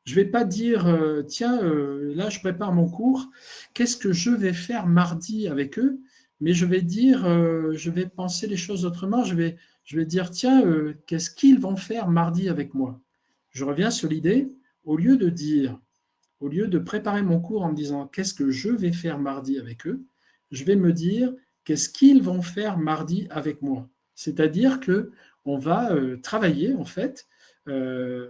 je ne vais pas dire, tiens, là, je prépare mon cours, qu'est-ce que je vais faire mardi avec eux? Mais je vais dire, je vais penser les choses autrement, je vais dire, tiens, qu'est-ce qu'ils vont faire mardi avec moi? Je reviens sur l'idée, au lieu de préparer mon cours en me disant, qu'est-ce que je vais faire mardi avec eux? Je vais me dire, qu'est-ce qu'ils vont faire mardi avec moi? C'est-à-dire qu'on va travailler, en fait,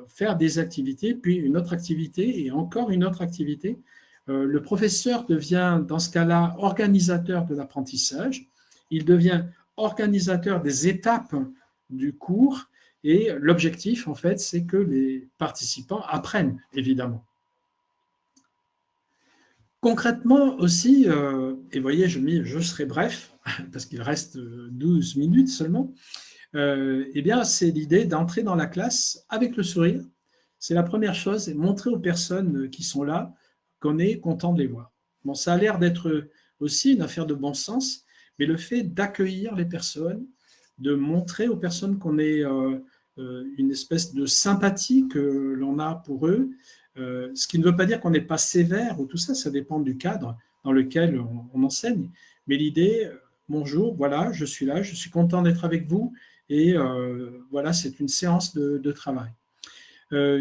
faire des activités, puis une autre activité et encore une autre activité. Le professeur devient, dans ce cas-là, organisateur de l'apprentissage. Il devient organisateur des étapes du cours et l'objectif, en fait, c'est que les participants apprennent, évidemment. Concrètement aussi, et voyez, je serai bref, parce qu'il reste 12 minutes seulement, eh bien, c'est l'idée d'entrer dans la classe avec le sourire. C'est la première chose, et montrer aux personnes qui sont là qu'on est content de les voir. Bon, ça a l'air d'être aussi une affaire de bon sens, mais le fait d'accueillir les personnes, de montrer aux personnes qu'on est une espèce de sympathie que l'on a pour eux, ce qui ne veut pas dire qu'on n'est pas sévère ou tout ça, ça dépend du cadre dans lequel on enseigne. Mais l'idée, bonjour, voilà, je suis là, je suis content d'être avec vous et voilà, c'est une séance de travail.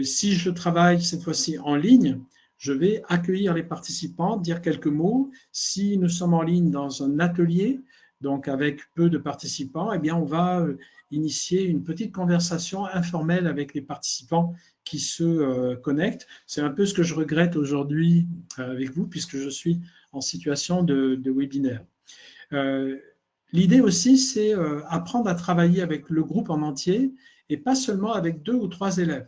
Si je travaille cette fois-ci en ligne, je vais accueillir les participants, dire quelques mots. Si nous sommes en ligne dans un atelier, donc avec peu de participants, eh bien on va initier une petite conversation informelle avec les participants qui se connectent. C'est un peu ce que je regrette aujourd'hui avec vous, puisque je suis en situation de webinaire. L'idée aussi, c'est apprendre à travailler avec le groupe en entier et pas seulement avec 2 ou 3 élèves.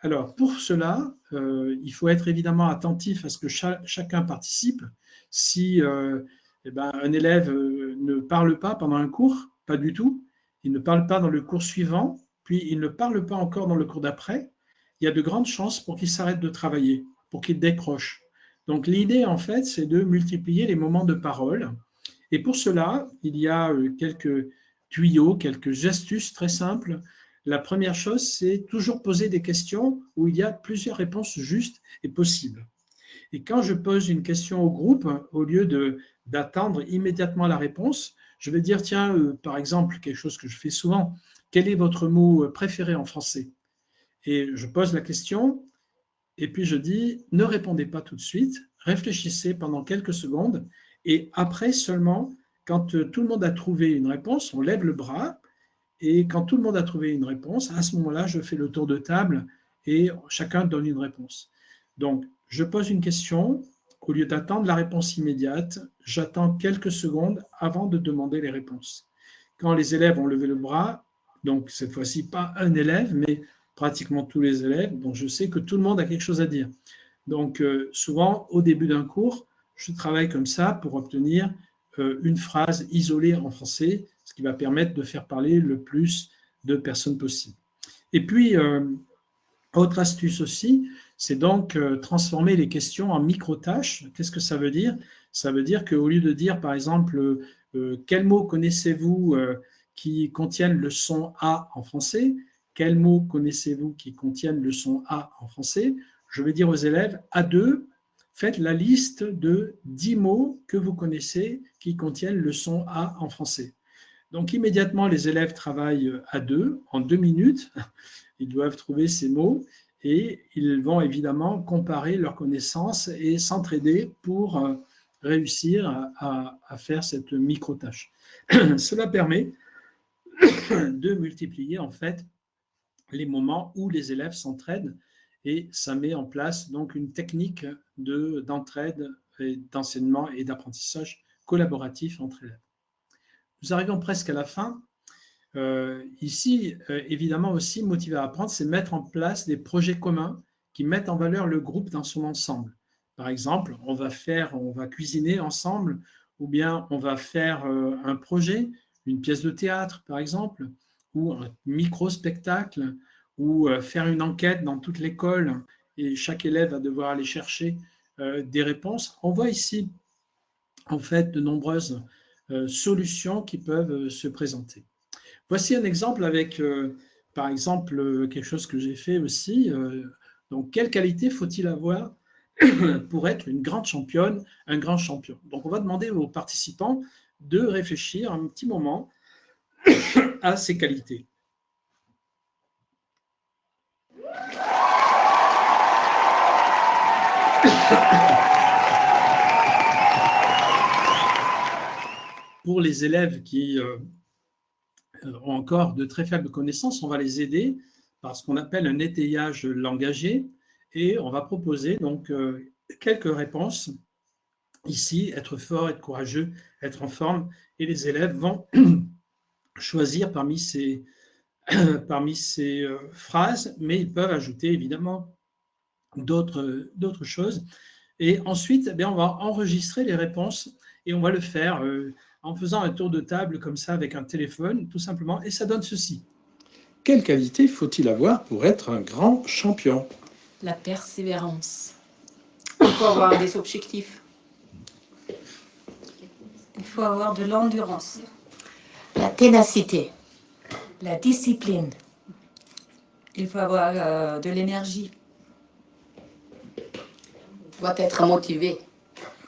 Alors, pour cela, il faut être évidemment attentif à ce que chacun participe. Si un élève ne parle pas pendant un cours, pas du tout, il ne parle pas dans le cours suivant, puis il ne parle pas encore dans le cours d'après, il y a de grandes chances pour qu'il s'arrête de travailler, pour qu'il décroche. Donc, l'idée, en fait, c'est de multiplier les moments de parole. Et pour cela, il y a quelques tuyaux, quelques astuces très simples. La première chose, c'est toujours poser des questions où il y a plusieurs réponses justes et possibles. Et quand je pose une question au groupe, au lieu d'attendre immédiatement la réponse, je vais dire, tiens, par exemple, quelque chose que je fais souvent, quel est votre mot préféré en français? Et je pose la question, et puis je dis, ne répondez pas tout de suite, réfléchissez pendant quelques secondes, et après seulement, quand tout le monde a trouvé une réponse, on lève le bras, et quand tout le monde a trouvé une réponse, à ce moment-là, je fais le tour de table et chacun donne une réponse. Donc, je pose une question, au lieu d'attendre la réponse immédiate, j'attends quelques secondes avant de demander les réponses. Quand les élèves ont levé le bras, donc cette fois-ci pas un élève, mais pratiquement tous les élèves, donc je sais que tout le monde a quelque chose à dire. Donc, souvent, au début d'un cours, je travaille comme ça pour obtenir une phrase isolée en français, ce qui va permettre de faire parler le plus de personnes possible. Et puis, autre astuce aussi, c'est donc transformer les questions en micro-tâches. Qu'est-ce que ça veut dire? Ça veut dire qu'au lieu de dire, par exemple, quels mots connaissez-vous qui contiennent le son A en français? Quels mots connaissez-vous qui contiennent le son A en français? Je vais dire aux élèves, à deux, faites la liste de 10 mots que vous connaissez qui contiennent le son A en français. Donc, immédiatement, les élèves travaillent à deux, en 2 minutes. Ils doivent trouver ces mots et ils vont évidemment comparer leurs connaissances et s'entraider pour réussir à faire cette micro-tâche. Cela permet de multiplier en fait les moments où les élèves s'entraident et ça met en place donc une technique d'entraide, d'enseignement et d'apprentissage collaboratif entre élèves. Nous arrivons presque à la fin. Ici, évidemment aussi, motiver à apprendre, c'est mettre en place des projets communs qui mettent en valeur le groupe dans son ensemble. Par exemple, on va cuisiner ensemble, ou bien on va faire un projet, une pièce de théâtre, par exemple, ou un micro-spectacle, ou faire une enquête dans toute l'école, et chaque élève va devoir aller chercher des réponses. On voit ici, en fait, de nombreuses solutions qui peuvent se présenter. Voici un exemple avec, par exemple, quelque chose que j'ai fait aussi. Donc, quelle qualité faut-il avoir pour être une grande championne, un grand champion? Donc, on va demander aux participants de réfléchir un petit moment à ces qualités. Pour les élèves qui ont encore de très faibles connaissances, on va les aider par ce qu'on appelle un étayage langagier et on va proposer donc quelques réponses. Ici, être fort, être courageux, être en forme, et les élèves vont choisir parmi ces phrases, mais ils peuvent ajouter évidemment d'autres choses. Et ensuite, eh bien, on va enregistrer les réponses et on va le faire en faisant un tour de table comme ça avec un téléphone, tout simplement, et ça donne ceci. Quelle qualité faut-il avoir pour être un grand champion? La persévérance. Il faut avoir des objectifs. Il faut avoir de l'endurance. La ténacité. La discipline. Il faut avoir de l'énergie. Il faut être motivé.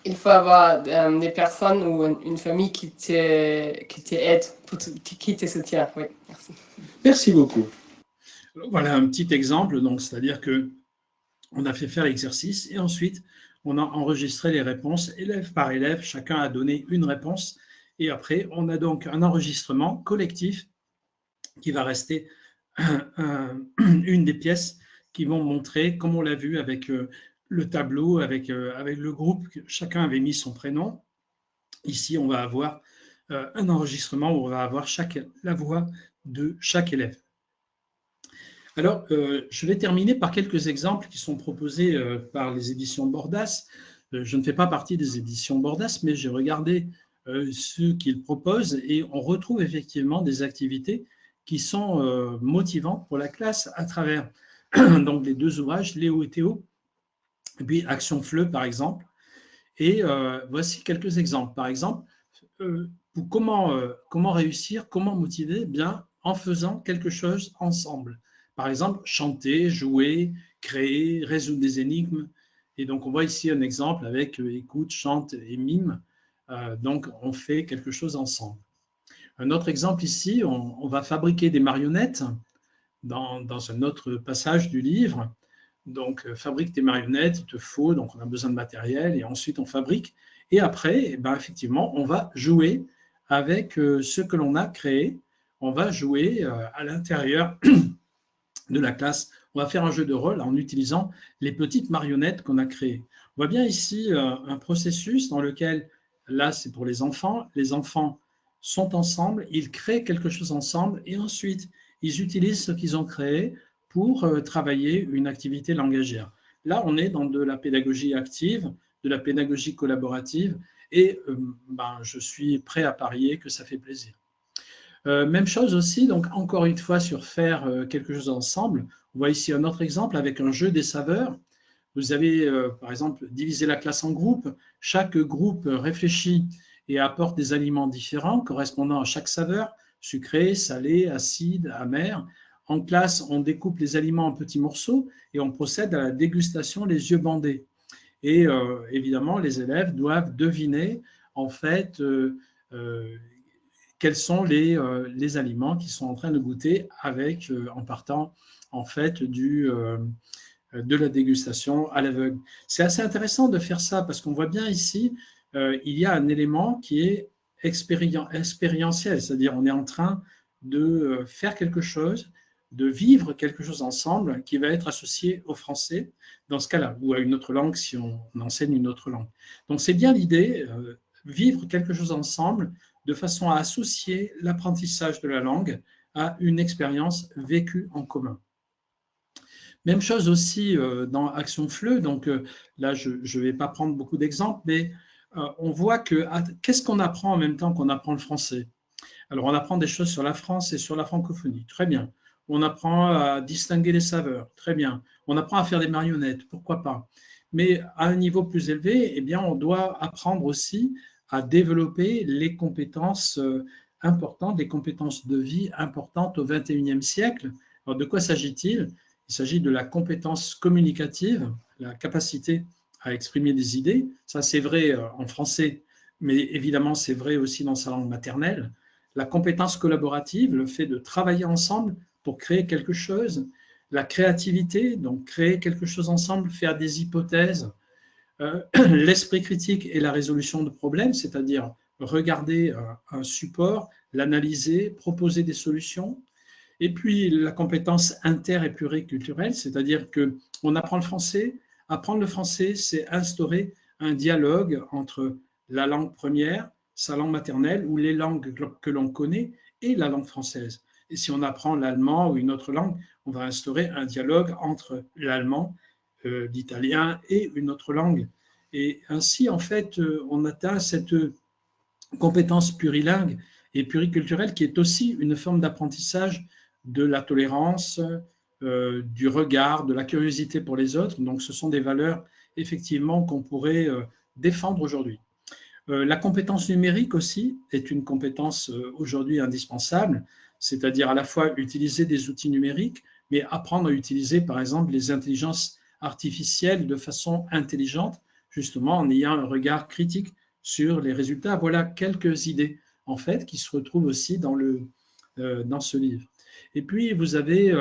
Il faut avoir des personnes ou une famille qui t'aide, qui te soutient. Oui, merci. Merci beaucoup. Voilà un petit exemple, donc c'est-à-dire que on a fait faire l'exercice et ensuite on a enregistré les réponses élève par élève, chacun a donné une réponse et après on a donc un enregistrement collectif qui va rester une des pièces qui vont montrer, comme on l'a vu avec le tableau, avec le groupe, chacun avait mis son prénom. Ici, on va avoir un enregistrement où on va avoir la voix de chaque élève. Alors, je vais terminer par quelques exemples qui sont proposés par les éditions Bordas. Je ne fais pas partie des éditions Bordas, mais j'ai regardé ce qu'ils proposent et on retrouve effectivement des activités qui sont motivantes pour la classe à travers donc les deux ouvrages, Léo et Théo, et puis Action FLE par exemple. Et voici quelques exemples. Par exemple, comment réussir, comment motiver? Eh bien, en faisant quelque chose ensemble. Par exemple, chanter, jouer, créer, résoudre des énigmes. Et donc, on voit ici un exemple avec écoute, chante et mime. Donc, on fait quelque chose ensemble. Un autre exemple ici, on va fabriquer des marionnettes dans un autre passage du livre. Donc, fabrique tes marionnettes, il te faut, donc on a besoin de matériel, et ensuite on fabrique. Et après, eh ben, effectivement, on va jouer avec ce que l'on a créé. On va jouer à l'intérieur de la classe. On va faire un jeu de rôle en utilisant les petites marionnettes qu'on a créées. On voit bien ici un processus dans lequel, là, c'est pour les enfants sont ensemble, ils créent quelque chose ensemble, et ensuite, ils utilisent ce qu'ils ont créé pour travailler une activité langagière. Là, on est dans de la pédagogie active, de la pédagogie collaborative, et je suis prêt à parier que ça fait plaisir. Même chose aussi, donc encore une fois sur faire quelque chose ensemble. On voit ici un autre exemple avec un jeu des saveurs. Vous avez par exemple divisé la classe en groupes. Chaque groupe réfléchit et apporte des aliments différents correspondant à chaque saveur, sucré, salé, acide, amer. En classe, on découpe les aliments en petits morceaux et on procède à la dégustation les yeux bandés. Et évidemment, les élèves doivent deviner en fait quels sont les aliments qu'ils sont en train de goûter avec, en partant en fait de la dégustation à l'aveugle. C'est assez intéressant de faire ça parce qu'on voit bien ici, il y a un élément qui est expérientiel, c'est-à-dire on est en train de faire quelque chose, de vivre quelque chose ensemble qui va être associé au français dans ce cas-là, ou à une autre langue si on enseigne une autre langue. Donc c'est bien l'idée, vivre quelque chose ensemble de façon à associer l'apprentissage de la langue à une expérience vécue en commun. Même chose aussi dans Action FLE, donc là je ne vais pas prendre beaucoup d'exemples, mais on voit que qu'est-ce qu'on apprend en même temps qu'on apprend le français? Alors on apprend des choses sur la France et sur la francophonie, très bien. On apprend à distinguer les saveurs, très bien. On apprend à faire des marionnettes, pourquoi pas. Mais à un niveau plus élevé, eh bien, on doit apprendre aussi à développer les compétences importantes, les compétences de vie importantes au XXIe siècle. Alors de quoi s'agit-il? Il s'agit de la compétence communicative, la capacité à exprimer des idées. Ça, c'est vrai en français, mais évidemment, c'est vrai aussi dans sa langue maternelle. La compétence collaborative, le fait de travailler ensemble pour créer quelque chose. La créativité, donc créer quelque chose ensemble, faire des hypothèses. L'esprit critique et la résolution de problèmes, c'est-à-dire regarder un support, l'analyser, proposer des solutions. Et puis la compétence inter- et pluriculturelle, c'est-à-dire qu'on apprend le français. Apprendre le français, c'est instaurer un dialogue entre la langue première, sa langue maternelle ou les langues que l'on connaît et la langue française. Et si on apprend l'allemand ou une autre langue, on va instaurer un dialogue entre l'allemand, l'italien et une autre langue. Et ainsi, en fait, on atteint cette compétence plurilingue et pluriculturelle qui est aussi une forme d'apprentissage de la tolérance, du regard, de la curiosité pour les autres. Donc, ce sont des valeurs, effectivement, qu'on pourrait défendre aujourd'hui. La compétence numérique aussi est une compétence aujourd'hui indispensable, c'est-à-dire à la fois utiliser des outils numériques, mais apprendre à utiliser, par exemple, les intelligences artificielles de façon intelligente, justement en ayant un regard critique sur les résultats. Voilà quelques idées, en fait, qui se retrouvent aussi dans ce livre. Et puis, vous avez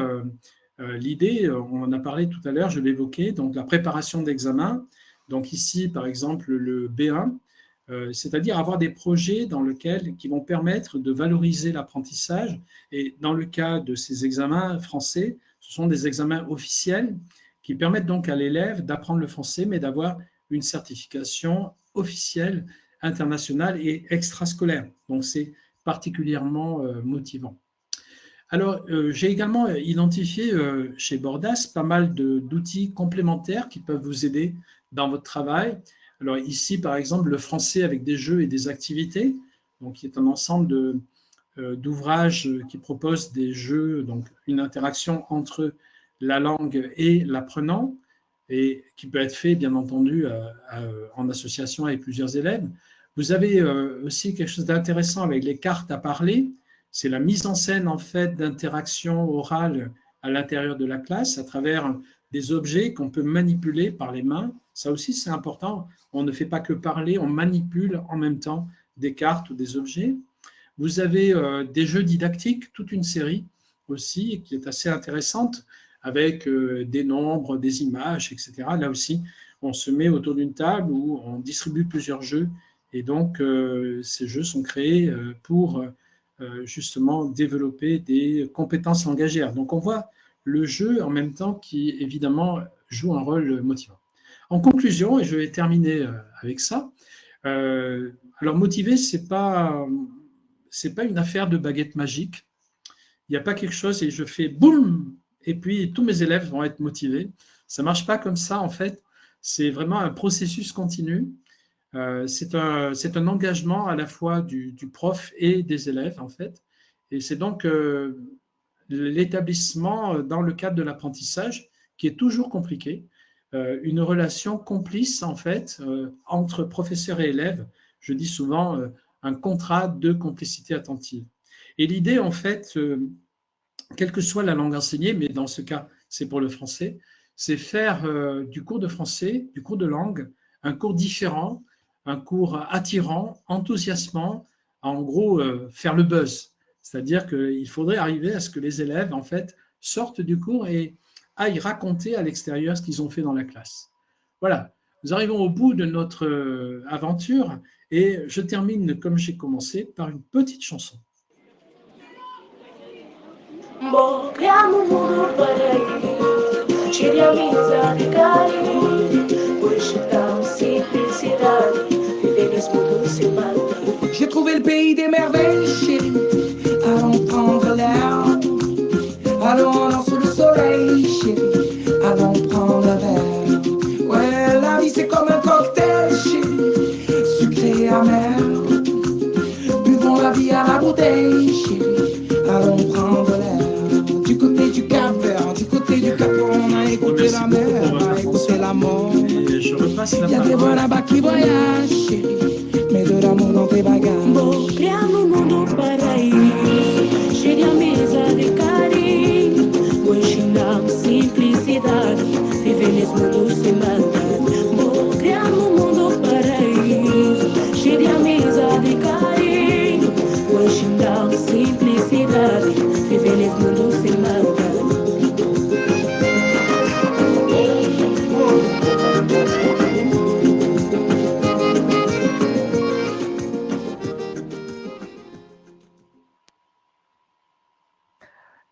l'idée, on en a parlé tout à l'heure, je l'évoquais, donc la préparation d'examen. Donc ici, par exemple, le B1, c'est-à-dire avoir des projets qui vont permettre de valoriser l'apprentissage. Et dans le cas de ces examens français, ce sont des examens officiels qui permettent donc à l'élève d'apprendre le français, mais d'avoir une certification officielle, internationale et extrascolaire. Donc c'est particulièrement motivant. Alors, j'ai également identifié chez Bordas pas mal d'outils complémentaires qui peuvent vous aider dans votre travail. Alors ici, par exemple, le français avec des jeux et des activités, donc qui est un ensemble d'ouvrages qui proposent des jeux, donc une interaction entre la langue et l'apprenant, et qui peut être fait, bien entendu, en association avec plusieurs élèves. Vous avez aussi quelque chose d'intéressant avec les cartes à parler. C'est la mise en scène, en fait, d'interactions orales à l'intérieur de la classe à travers des objets qu'on peut manipuler par les mains. Ça aussi, c'est important. On ne fait pas que parler, on manipule en même temps des cartes ou des objets. Vous avez des jeux didactiques, toute une série aussi, qui est assez intéressante, avec des nombres, des images, etc. Là aussi, on se met autour d'une table où on distribue plusieurs jeux. Et donc, ces jeux sont créés pour justement développer des compétences langagières. Donc, on voit le jeu en même temps qui, évidemment, joue un rôle motivant. En conclusion, et je vais terminer avec ça, alors motiver, c'est pas une affaire de baguette magique. Il n'y a pas quelque chose et je fais boum, et puis tous mes élèves vont être motivés. Ça ne marche pas comme ça, en fait. C'est vraiment un processus continu. C'est un engagement à la fois du prof et des élèves, en fait. Et c'est donc l'établissement, dans le cadre de l'apprentissage, qui est toujours compliqué, une relation complice, en fait, entre professeur et élève. Je dis souvent un contrat de complicité attentive. Et l'idée, en fait, quelle que soit la langue enseignée, mais dans ce cas, c'est pour le français, c'est faire du cours de français, du cours de langue, un cours différent, un cours attirant, enthousiasmant, en gros, faire le buzz. C'est-à-dire qu'il faudrait arriver à ce que les élèves, en fait, sortent du cours et aillent raconter à l'extérieur ce qu'ils ont fait dans la classe. Voilà, nous arrivons au bout de notre aventure et je termine, comme j'ai commencé, par une petite chanson. Criamo um mundo paraíso, cheio de amizade e carinho, pois tão simplicidade, viver nesse mundo sem maldade. J'ai trouvé le pays des merveilles, chérie. Allons prendre l'air. Allons sous le soleil, chérie. Allons prendre un verre. Ouais, la vie c'est comme un cocktail, chérie. Sucré et amer. Buvons la vie à la bouteille, chérie. Allons prendre l'air. Du côté du Cap-Vert, du côté du Cap, on a écouté la mer, on a écouté la mort. Et je repasse la Il y a des voix là-bas qui voyagent, chérie. Mets de l'amour dans tes bagages. Criamo um mundo paraíso, cheio de amizade e carinho, pois tão simplicidade, viver nesse mundo sem maldade. Criamo um mundo paraíso, cheio de amizade e carinho, pois tão simplicidade, viver nesse mundo sem maldade.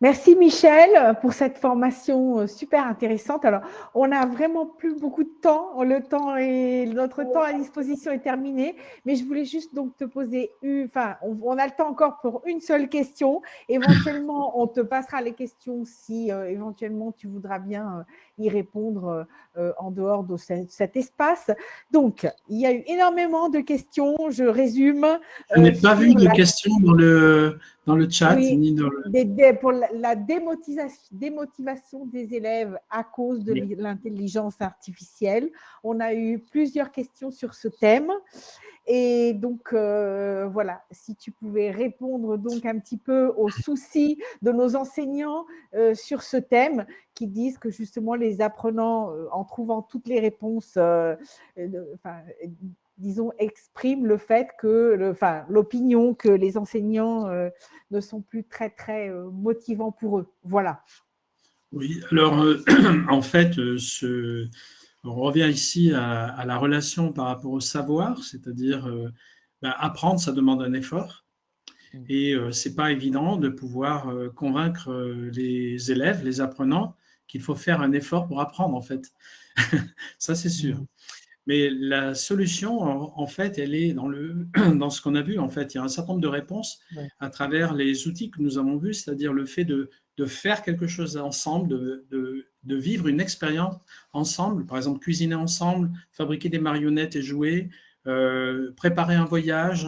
Merci Michel pour cette formation super intéressante. Alors, on n'a vraiment plus beaucoup de temps. Notre temps à disposition est terminé. Mais je voulais juste donc te poser on a le temps encore pour une seule question. Éventuellement, on te passera les questions si éventuellement tu voudras bien y répondre en dehors de cet espace. Donc, il y a eu énormément de questions. Je résume. Je n'ai pas vu de questions dans le chat. Oui, ni dans le... pour la démotivation des élèves à cause de l'intelligence artificielle. On a eu plusieurs questions sur ce thème. Et donc, voilà, si tu pouvais répondre donc un petit peu aux soucis de nos enseignants sur ce thème, qui disent que justement les apprenants, en trouvant toutes les réponses, disons, expriment le fait que, l'opinion que les enseignants ne sont plus très, très motivants pour eux. Voilà. Oui, alors, en fait, on revient ici à la relation par rapport au savoir, c'est-à-dire apprendre, ça demande un effort. Et ce n'est pas évident de pouvoir convaincre les élèves, les apprenants, qu'il faut faire un effort pour apprendre, en fait. Ça, c'est sûr. Mais la solution, en fait, elle est dans ce qu'on a vu. En fait, il y a un certain nombre de réponses à travers les outils que nous avons vus, c'est-à-dire le fait de faire quelque chose ensemble, de vivre une expérience ensemble, par exemple cuisiner ensemble, fabriquer des marionnettes et jouer, préparer un voyage.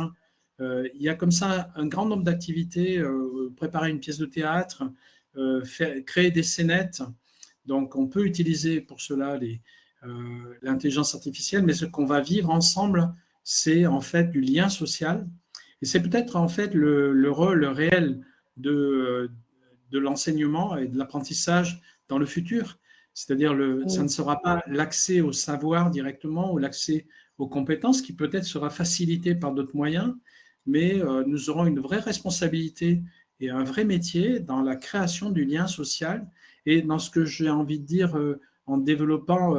Il y a comme ça un grand nombre d'activités, préparer une pièce de théâtre, créer des scénettes. Donc, on peut utiliser pour cela l'intelligence artificielle, mais ce qu'on va vivre ensemble, c'est en fait du lien social. Et c'est peut-être en fait le rôle réel de l'enseignement et de l'apprentissage dans le futur. C'est-à-dire, ça ne sera pas l'accès au savoir directement ou l'accès aux compétences qui peut-être sera facilité par d'autres moyens, mais nous aurons une vraie responsabilité et un vrai métier dans la création du lien social et dans ce que j'ai envie de dire en développant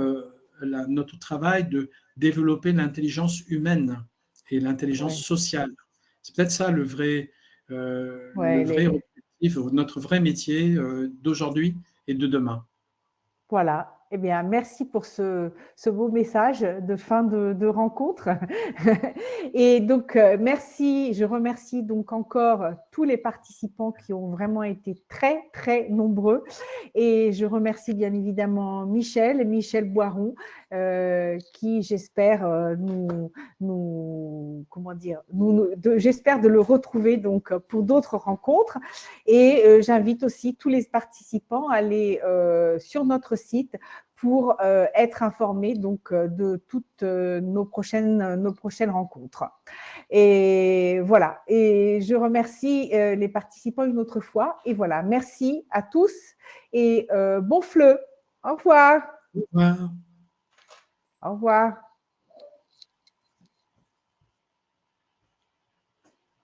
notre travail de développer l'intelligence humaine et l'intelligence sociale. C'est peut-être ça le vrai objectif, notre vrai métier d'aujourd'hui et de demain. Voilà. Eh bien, merci pour ce beau message de fin de rencontre. Et donc, je remercie donc encore tous les participants qui ont vraiment été très, très nombreux. Et je remercie bien évidemment Michel Boiron qui, j'espère, j'espère de le retrouver donc pour d'autres rencontres. Et j'invite aussi tous les participants à aller sur notre site pour être informés donc de toutes nos prochaines rencontres. Et voilà. Et je remercie les participants une autre fois. Et voilà. Merci à tous et bon fleu. Au revoir. Au revoir. Au revoir.